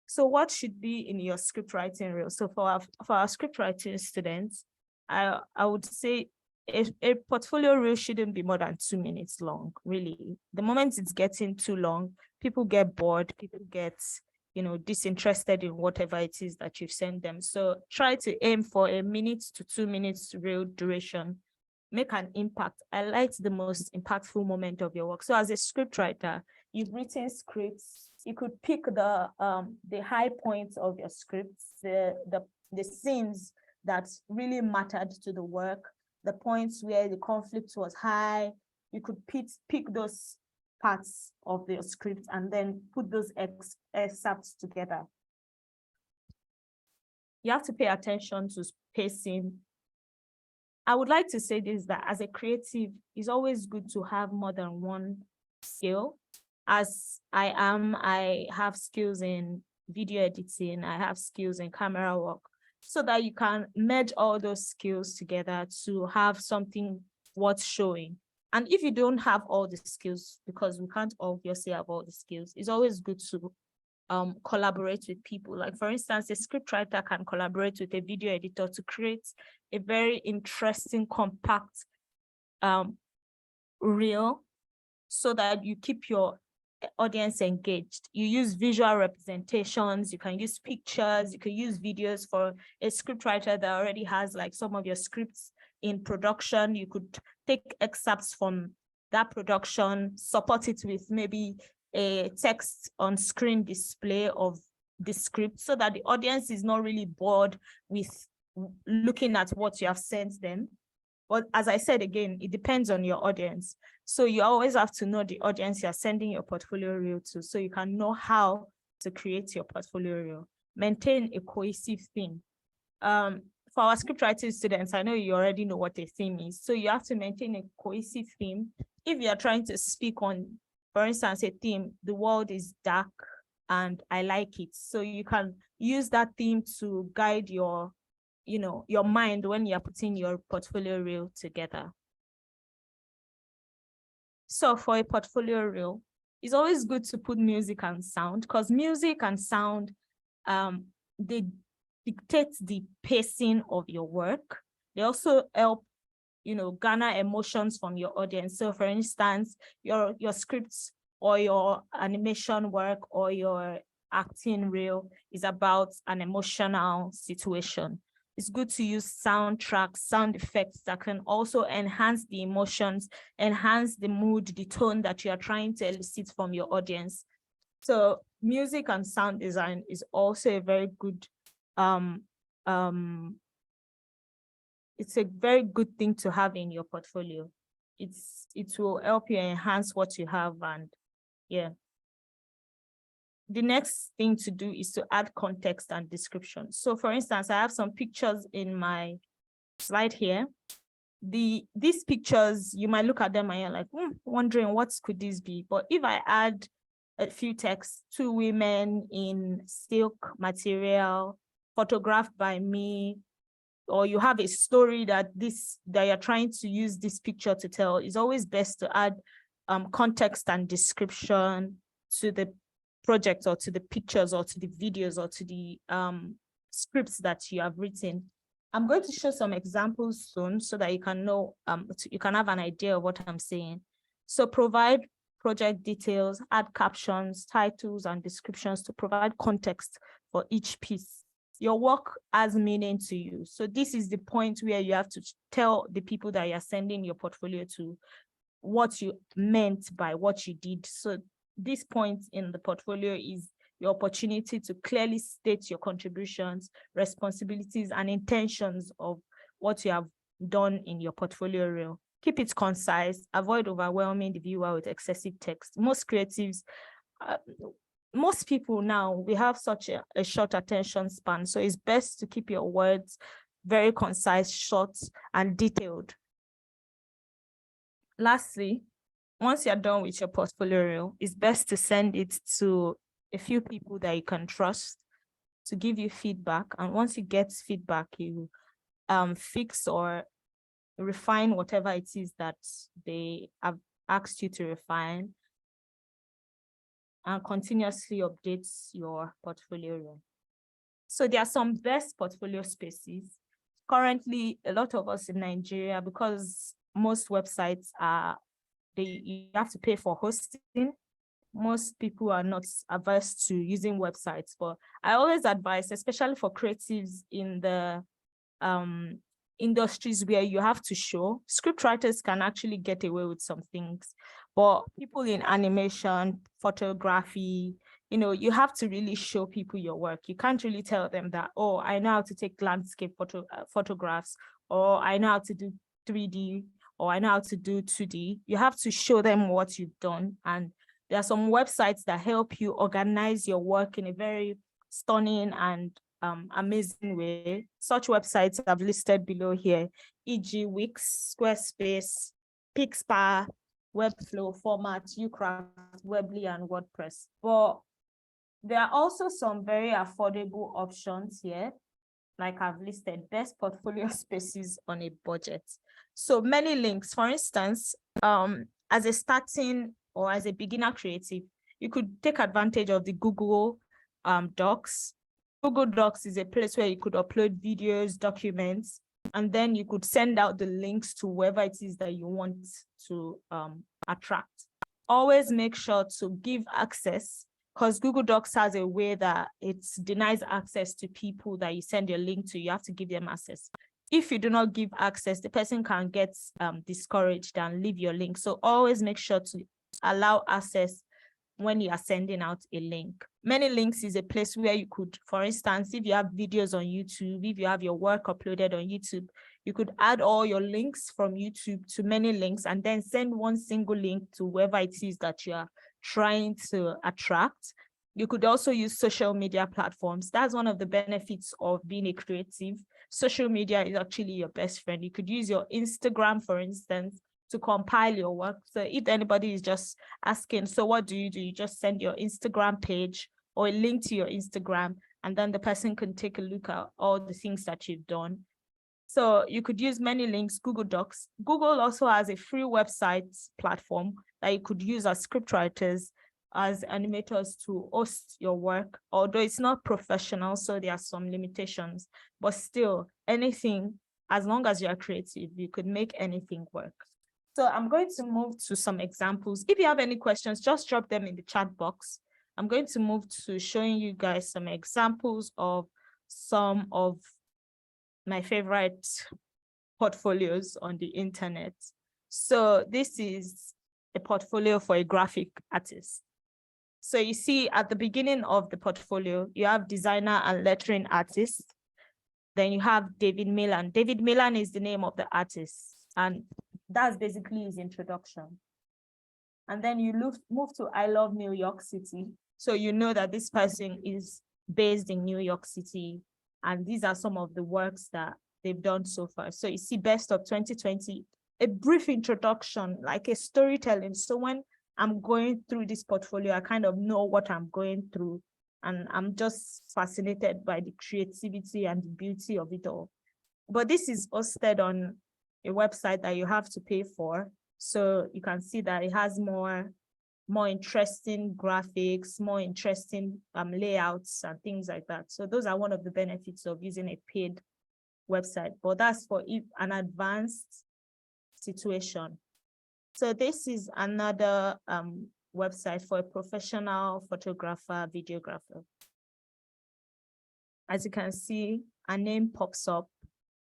So what should be in your script writing reel? So for our script writing students, I would say a portfolio reel shouldn't be more than 2 minutes long, really. The moment it's getting too long, people get bored, people get, disinterested in whatever it is that you've sent them. So try to aim for 1 minute to 2 minutes reel duration. Make an impact. Highlight the most impactful moment of your work. So as a script writer, you've written scripts. You could pick the high points of your scripts, the scenes that really mattered to the work, the points where the conflict was high. You could pick those parts of your script and then put those excerpts together. You have to pay attention to pacing. I would like to say this, that as a creative, it's always good to have more than one skill. As I have skills in video editing, I have skills in camera work, so that you can merge all those skills together to have something worth showing. And if you don't have all the skills, because we can't obviously have all the skills, it's always good to collaborate with people. Like, for instance, a scriptwriter can collaborate with a video editor to create a very interesting, compact reel, so that you keep your audience engaged. You use visual representations, you can use pictures, you can use videos. For a scriptwriter that already has like some of your scripts in production, you could take excerpts from that production, support it with maybe a text on screen display of the script, so that the audience is not really bored with looking at what you have sent them. But as I said, again, it depends on your audience. So you always have to know the audience you're sending your portfolio reel to, so you can know how to create your portfolio reel. Maintain a cohesive theme. For our script writing students, I know you already know what a theme is. So you have to maintain a cohesive theme. If you're trying to speak on, for instance, a theme, the world is dark and I like it. So you can use that theme to guide your mind when you're putting your portfolio reel together. So for a portfolio reel, it's always good to put music and sound, because music and sound, they dictate the pacing of your work. They also help, garner emotions from your audience. So for instance, your scripts or your animation work or your acting reel is about an emotional situation. It's good to use soundtracks, sound effects that can also enhance the emotions, enhance the mood, the tone that you are trying to elicit from your audience. So music and sound design is also a very good, it's a very good thing to have in your portfolio. It will help you enhance what you have. And yeah. The next thing to do is to add context and description. So for instance, I have some pictures in my slide here. These pictures, you might look at them and you're like, wondering what could this be? But if I add a few texts, 2 women in silk material, photographed by me, or you have a story that you're trying to use this picture to tell, it's always best to add context and description to the project or to the pictures or to the videos or to the scripts that you have written. I'm going to show some examples soon so that you can know, you can have an idea of what I'm saying. So provide project details, add captions, titles, and descriptions to provide context for each piece. Your work has meaning to you. So this is the point where you have to tell the people that you're sending your portfolio to what you meant by what you did. So this point in the portfolio is your opportunity to clearly state your contributions, responsibilities, and intentions of what you have done in your portfolio reel. Keep it concise, avoid overwhelming the viewer with excessive text. Most creatives, most people now, we have such a short attention span. So it's best to keep your words very concise, short, and detailed. Lastly, once you're done with your portfolio reel, it's best to send it to a few people that you can trust to give you feedback. And once you get feedback, you fix or refine whatever it is that they have asked you to refine, and continuously updates your portfolio reel. So there are some best portfolio spaces. Currently, a lot of us in Nigeria, because most websites are, you have to pay for hosting. Most people are not averse to using websites, but I always advise, especially for creatives in the industries where you have to show, script writers can actually get away with some things, but people in animation, photography, you know, you have to really show people your work. You can't really tell them that, oh, I know how to take landscape photographs, or I know how to do 3D, or I know how to do 2D. You have to show them what you've done. And there are some websites that help you organize your work in a very stunning and amazing way. Such websites I've listed below here, e.g. Wix, Squarespace, Pixpar, Webflow, Format, Ucraft, Weebly, and WordPress. But there are also some very affordable options here, like I've listed, best portfolio spaces on a budget. So many links, for instance, as a starting or as a beginner creative, you could take advantage of the Google Docs. Google Docs is a place where you could upload videos, documents, and then you could send out the links to whoever it is that you want to attract. Always make sure to give access, because Google Docs has a way that it denies access to people that you send your link to. You have to give them access. If you do not give access, the person can get discouraged and leave your link. So always make sure to allow access when you are sending out a link. Many links is a place where you could, for instance, if you have videos on YouTube, if you have your work uploaded on YouTube, you could add all your links from YouTube to many links and then send one single link to whoever it is that you are trying to attract. You could also use social media platforms. That's one of the benefits of being a creative. Social media is actually your best friend. You could use your Instagram, for instance, to compile your work. So if anybody is just asking, so what do? You just send your Instagram page or a link to your Instagram, and then the person can take a look at all the things that you've done. So you could use many links, Google Docs. Google also has a free website platform that you could use as scriptwriters, as animators to host your work, although it's not professional, so there are some limitations, but still anything, as long as you are creative, you could make anything work. So I'm going to move to some examples. If you have any questions, just drop them in the chat box. I'm going to move to showing you guys some examples of some of my favorite portfolios on the internet. So this is a portfolio for a graphic artist. So you see at the beginning of the portfolio, you have designer and lettering artist. Then you have David Milan. David Milan is the name of the artist, and that's basically his introduction. And then you move to I Love New York City. So you know that this person is based in New York City, and these are some of the works that they've done so far. So you see Best of 2020, a brief introduction, like a storytelling. So when I'm going through this portfolio, I kind of know what I'm going through, and I'm just fascinated by the creativity and the beauty of it all. But this is hosted on a website that you have to pay for. So you can see that it has more interesting graphics, more interesting layouts and things like that. So those are one of the benefits of using a paid website, but that's for an advanced situation. So this is another website for a professional photographer, videographer. As you can see, her name pops up.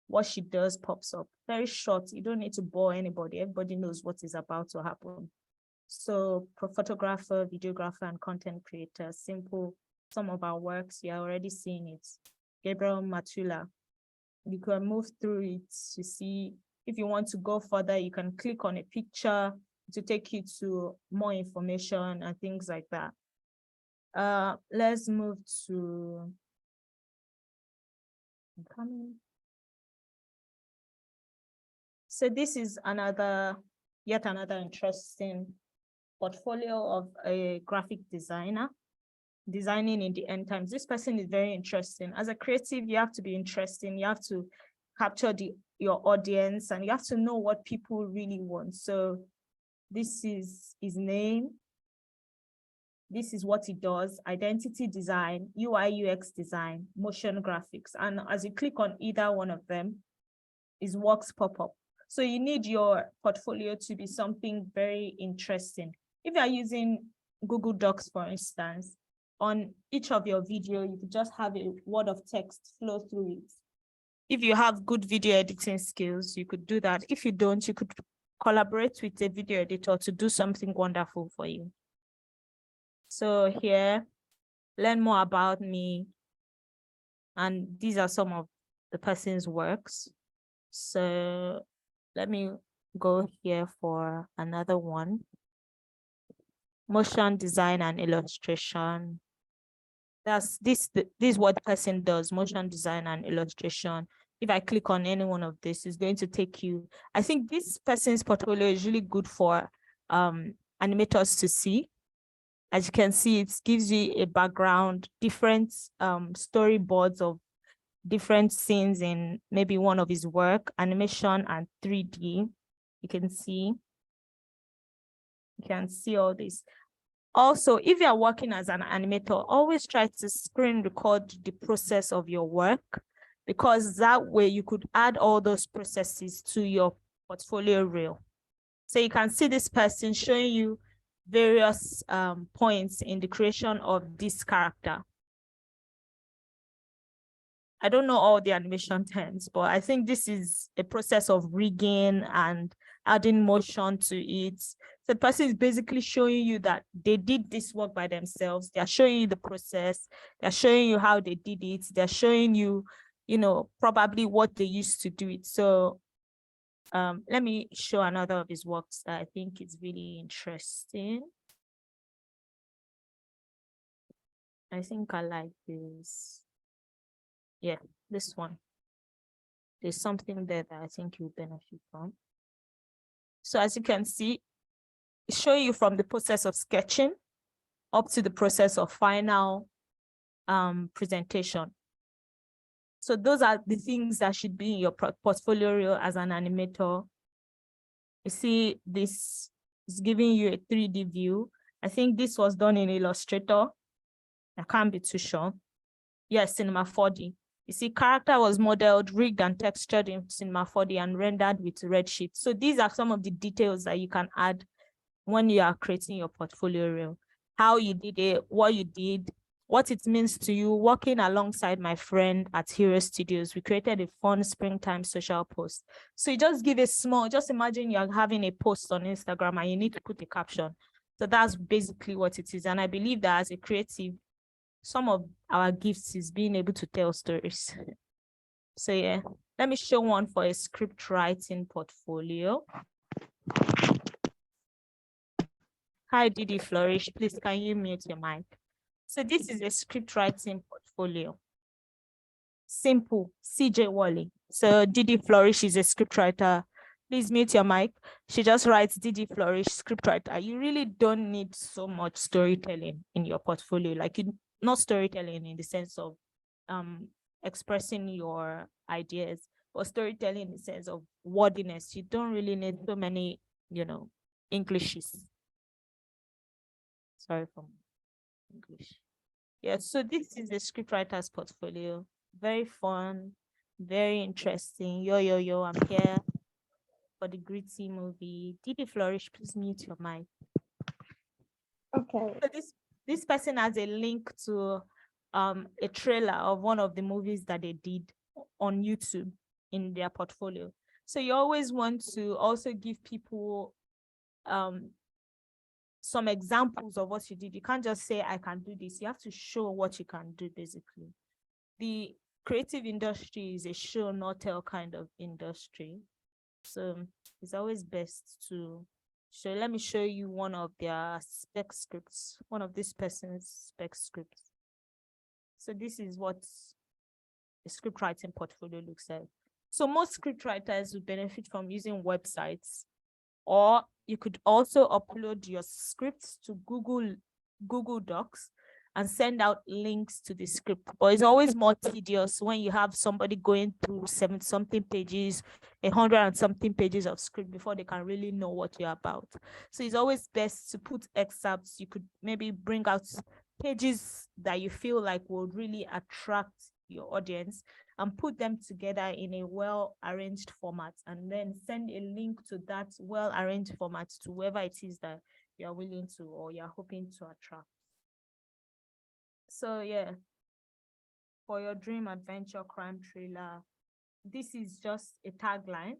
What she does pops up. Very short. You don't need to bore anybody. Everybody knows what is about to happen. So photographer, videographer, and content creator, simple. Some of our works, you're already seeing it. Gabriel Matula. You can move through it to see. If you want to go further, you can click on a picture to take you to more information and things like that. Let's move to So this is yet another interesting portfolio of a graphic designer designing in the end times. This person is very interesting. As a creative, you have to be interesting. You have to capture your audience, and you have to know what people really want. So this is his name. This is what he does: identity design, UI UX design, motion graphics. And as you click on either one of them, his works pop up. So you need your portfolio to be something very interesting. If you are using Google Docs, for instance, on each of your video, you could just have a word of text flow through it. If you have good video editing skills, you could do that. If you don't, you could collaborate with a video editor to do something wonderful for you. So here, learn more about me. And these are some of the person's works. So let me go here for another one. Motion design and illustration. This is what the person does: motion design and illustration. If I click on any one of this, it's going to take you. I think this person's portfolio is really good for animators to see. As you can see, it gives you a background, different storyboards of different scenes in maybe one of his work, animation and 3D. You can see all this. Also, if you are working as an animator, always try to screen record the process of your work, because that way you could add all those processes to your portfolio reel. So you can see this person showing you various points in the creation of this character. I don't know all the animation terms, but I think this is a process of rigging and adding motion to it. So the person is basically showing you that they did this work by themselves. They're showing you the process. They're showing you how they did it. They're showing you, probably what they used to do it. So let me show another of his works that I think is really interesting. I think I like this. Yeah, this one. There's something there that I think you'll benefit from. So as you can see, it's showing you from the process of sketching up to the process of final presentation. So those are the things that should be in your portfolio reel as an animator. You see, this is giving you a 3D view. I think this was done in Illustrator. I can't be too sure. Yes, Cinema 4D. You see, character was modeled, rigged, and textured in Cinema 4D and rendered with Redshift. So these are some of the details that you can add when you are creating your portfolio reel. How you did it, what you did, what it means to you. Working alongside my friend at Hero Studios, we created a fun springtime social post. So you just give a small, just imagine you're having a post on Instagram and you need to put a caption. So that's basically what it is. And I believe that as a creative, some of our gifts is being able to tell stories. So yeah, let me show one for a script writing portfolio. Hi, Didi Flourish, please can you mute your mic? So this is a script writing portfolio. Simple, CJ Wally. So Didi Flourish is a script writer. Please mute your mic. She just writes Didi Flourish, script writer. You really don't need so much storytelling in your portfolio. Like not storytelling in the sense of expressing your ideas, or storytelling in the sense of wordiness. You don't really need so many, Englishes. Sorry for English. Yeah, so this is the scriptwriter's portfolio. Very fun, very interesting. Yo, I'm here for the Gritty movie. Didi Flourish, please mute your mic. Okay. So this person has a link to a trailer of one of the movies that they did on YouTube in their portfolio. So you always want to also give people some examples of what you did. You can't just say, I can do this. You have to show what you can do, basically. The creative industry is a show, not tell kind of industry. So it's always best to So let me show you one of their spec scripts, one of this person's spec scripts. So this is what a script writing portfolio looks like. So most script writers would benefit from using websites, or you could also upload your scripts to Google Docs and send out links to the script. But it's always more tedious when you have somebody going through 70-something pages, 100 and something pages of script before they can really know what you're about. So it's always best to put excerpts. You could maybe bring out pages that you feel like would really attract your audience and put them together in a well-arranged format, and then send a link to that well-arranged format to whoever it is that you're willing to or you're hoping to attract. So yeah, for your dream adventure crime thriller, this is just a tagline.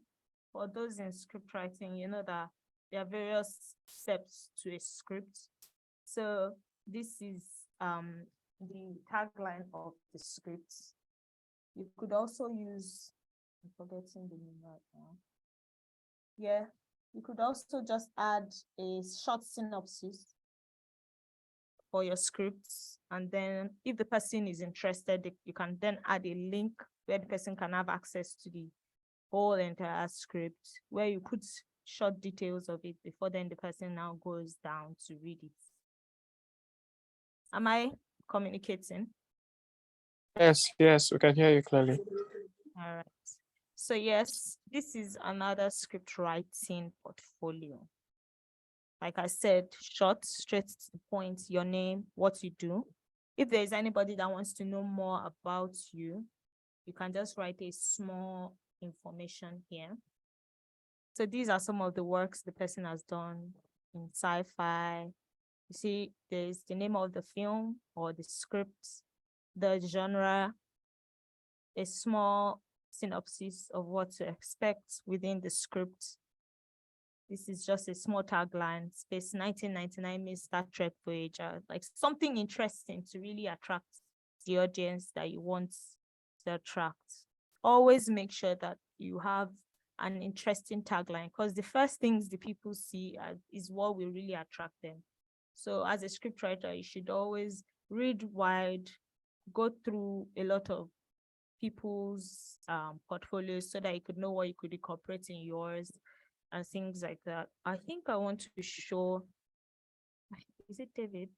For those in script writing, you know that there are various steps to a script. So this is the tagline of the script. You could also use, I'm forgetting the name right now. Yeah, you could also just add a short synopsis for your scripts. And then if the person is interested, you can then add a link where the person can have access to the whole entire script, where you put short details of it before then the person now goes down to read it. Am I communicating? Yes, we can hear you clearly. All right. So yes, this is another script writing portfolio. Like I said, short, straight to the point, your name, what you do. If there's anybody that wants to know more about you, you can just write a small information here. So these are some of the works the person has done in sci-fi. You see, there's the name of the film or the script, the genre, a small synopsis of what to expect within the script. This is just a small tagline, Space 1999 means Star Trek Voyager, like something interesting to really attract the audience that you want to attract. Always make sure that you have an interesting tagline, because the first things the people see is what will really attract them. So as a scriptwriter, you should always read wide, go through a lot of people's portfolios so that you could know what you could incorporate in yours and things like that. I think I want to show, is it David?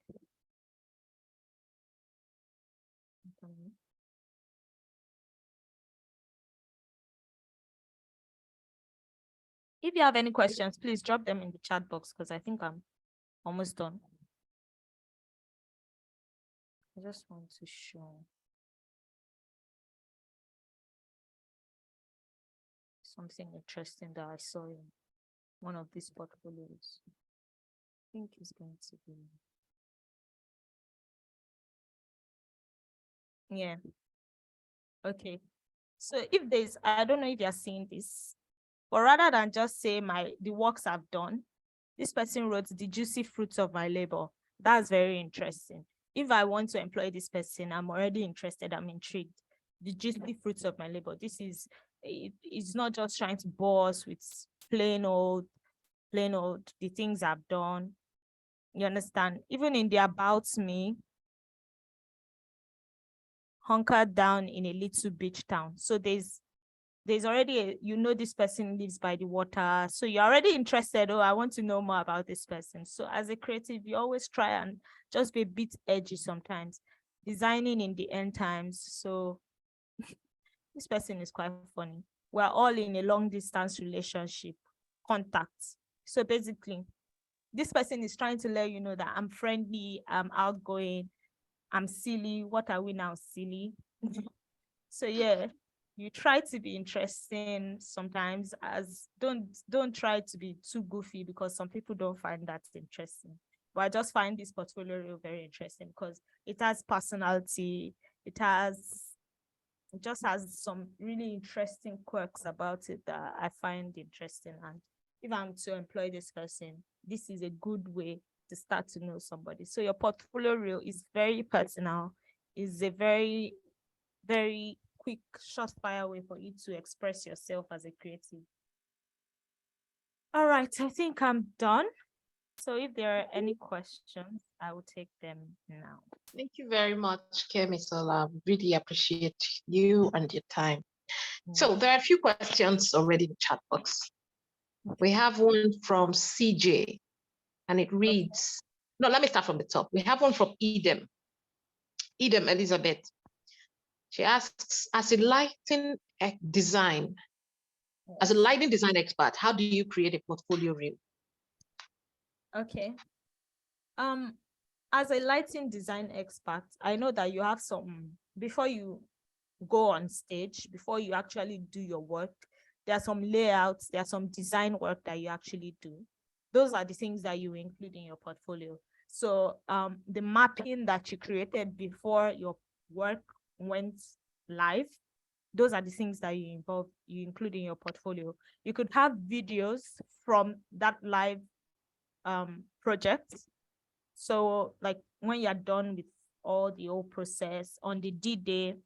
If you have any questions, please drop them in the chat box, because I think I'm almost done. I just want to show something interesting that I saw in one of these portfolios. I think it's going to be, yeah. Okay. So if there's, I don't know if you're seeing this, but rather than just say the works I've done, this person wrote the juicy fruits of my labor. That's very interesting. If I want to employ this person, I'm already interested, I'm intrigued. The juicy fruits of my labor. This is, it's not just trying to bore us with plain old, the things I've done. You understand? Even in the about me, hunkered down in a little beach town. So there's already this person lives by the water. So you're already interested. Oh, I want to know more about this person. So as a creative, you always try and just be a bit edgy sometimes, designing in the end times. So this person is quite funny. We're all in a long distance relationship, contacts. So basically, this person is trying to let you know that I'm friendly, I'm outgoing, I'm silly. What are we now, silly? So yeah, you try to be interesting sometimes, as don't try to be too goofy, because some people don't find that interesting. But I just find this portfolio very interesting because it has personality, it just has some really interesting quirks about it that I find interesting. And if I'm to employ this person, this is a good way to start to know somebody. So your portfolio reel is very personal, is a very, very quick, short fire way for you to express yourself as a creative. All right, I think I'm done. So if there are any questions, I will take them now. Thank you very much, Kemisola. Really appreciate you and your time. So there are a few questions already in the chat box. We have one from CJ, and it reads, no, let me start from the top. We have one from Edem Elizabeth. She asks, as a lighting design expert, how do you create a portfolio reel? Okay. As a lighting design expert, I know that you have some, before you go on stage, before you actually do your work, there are some layouts, there are some design work that you actually do. Those are the things that you include in your portfolio. So the mapping that you created before your work went live, those are the things that you include in your portfolio. You could have videos from that live project. So like when you're done with all the whole process on the D-Day,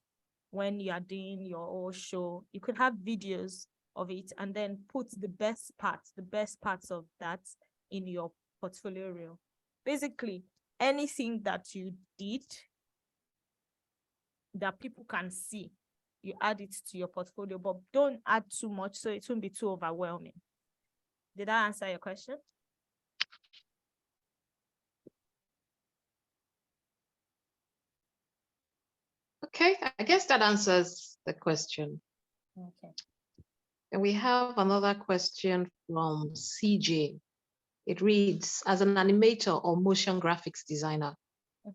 when you are doing your whole show, you could have videos of it and then put the best parts of that in your portfolio reel. Basically, anything that you did that people can see, you add it to your portfolio, but don't add too much so it won't be too overwhelming. Did I answer your question? Okay, I guess that answers the question. Okay. And we have another question from CJ. It reads, as an animator or motion graphics designer,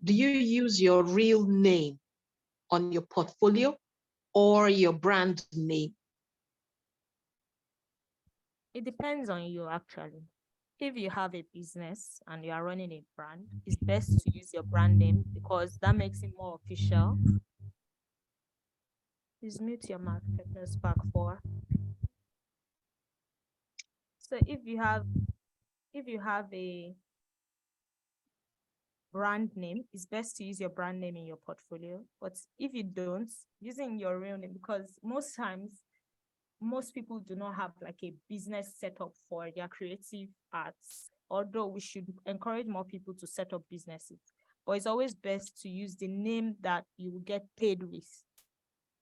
do you use your real name on your portfolio or your brand name? It depends on you, actually. If you have a business and you are running a brand, it's best to use your brand name because that makes it more official. Please mute your mic, Spark 4. So if you have a brand name, it's best to use your brand name in your portfolio. But if you don't, using your real name, because most times, most people do not have like a business setup for their creative arts, although we should encourage more people to set up businesses. But it's always best to use the name that you will get paid with.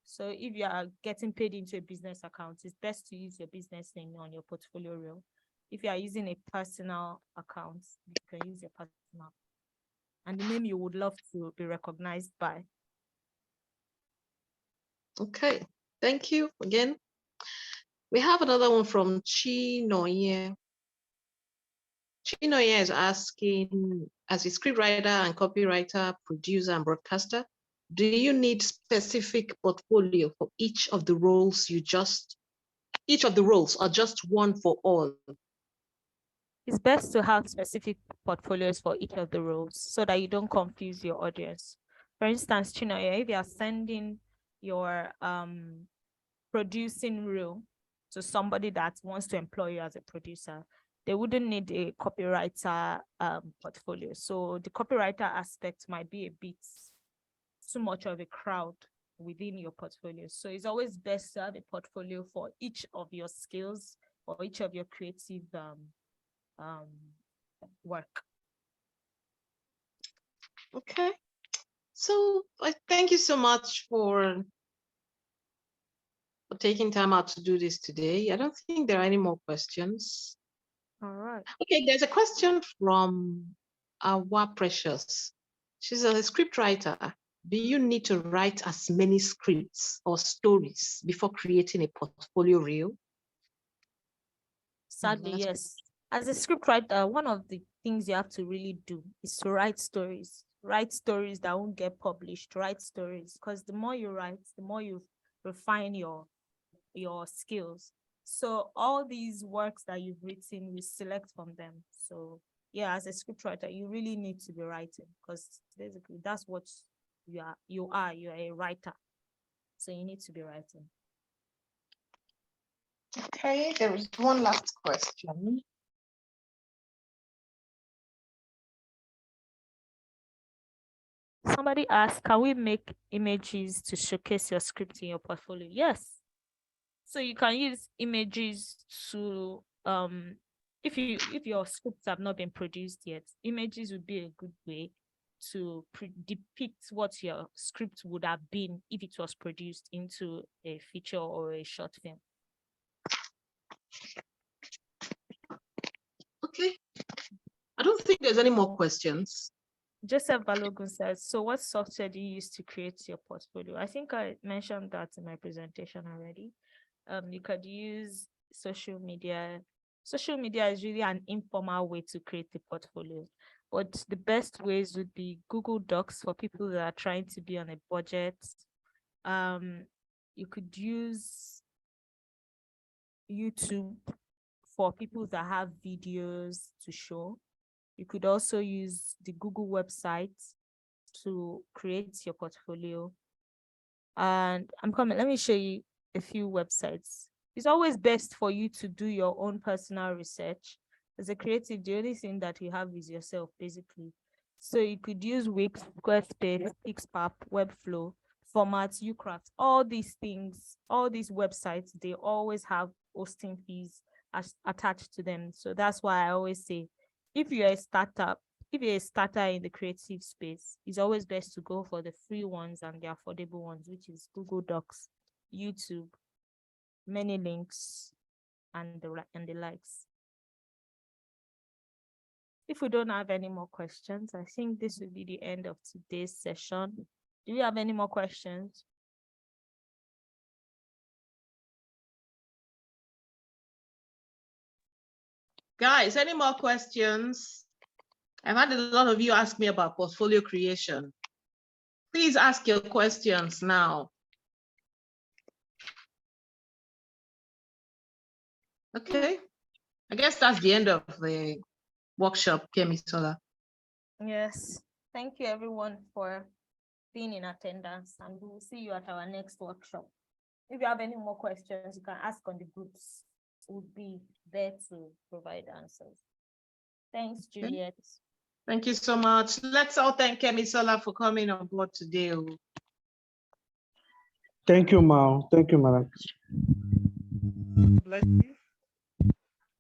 So if you are getting paid into a business account, it's best to use your business name on your portfolio reel. If you are using a personal account, you can use your personal and the name you would love to be recognized by. Okay, thank you again. We have another one from Chinoye. Chinoye is asking, as a scriptwriter and copywriter, producer and broadcaster, do you need specific portfolio for each of the roles or just one for all? It's best to have specific portfolios for each of the roles so that you don't confuse your audience. For instance, Chinoye, if you are sending your producing reel to somebody that wants to employ you as a producer, they wouldn't need a copywriter portfolio. So the copywriter aspect might be a bit too much of a crowd within your portfolio. So it's always best to have a portfolio for each of your skills or each of your creative work. Okay, so thank you so much for taking time out to do this today. I don't think there are any more questions. All right. Okay, there's a question from Awa Precious. She's a scriptwriter. Do you need to write as many scripts or stories before creating a portfolio reel? Sadly, yes. As a scriptwriter, one of the things you have to really do is to write stories. Write stories that won't get published. Write stories, because the more you write, the more you refine your skills. So all these works that you've written, we select from them. So yeah, as a scriptwriter, you really need to be writing because basically that's what you are a writer. So you need to be writing. Okay, there is one last question. Somebody asked, can we make images to showcase your script in your portfolio? Yes. So you can use images to if your scripts have not been produced yet, images would be a good way to depict what your script would have been if it was produced into a feature or a short film. Okay. I don't think there's any more questions. Joseph Balogun says, so what software do you use to create your portfolio? I think I mentioned that in my presentation already. You could use social media. Social media is really an informal way to create a portfolio, but the best ways would be Google Docs for people that are trying to be on a budget. You could use YouTube for people that have videos to show. You could also use the Google website to create your portfolio. And let me show you a few websites. It's always best for you to do your own personal research. As a creative, the only thing that you have is yourself, basically. So you could use Wix, Squarespace, Pixpap, Webflow, Formats, Ucraft, all these things, all these websites, they always have hosting fees attached to them. So that's why I always say, if you're a starter in the creative space, it's always best to go for the free ones and the affordable ones, which is Google Docs, YouTube, many links, and the likes. If we don't have any more questions, I think this will be the end of today's session. Do you have any more questions? Guys, any more questions? I've had a lot of you ask me about portfolio creation. Please ask your questions now. Okay, I guess that's the end of the workshop, Kemisola. Yes, thank you everyone for being in attendance, and we will see you at our next workshop. If you have any more questions, you can ask on the groups. We'll be there to provide answers. Thanks, Juliet. Thank you so much. Let's all thank Kemisola for coming on board today. Thank you, Mao. Thank you, Madam. Bless you.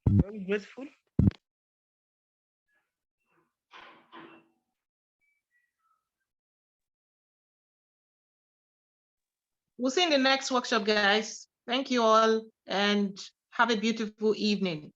Very grateful. We'll see you in the next workshop, guys. Thank you all and have a beautiful evening.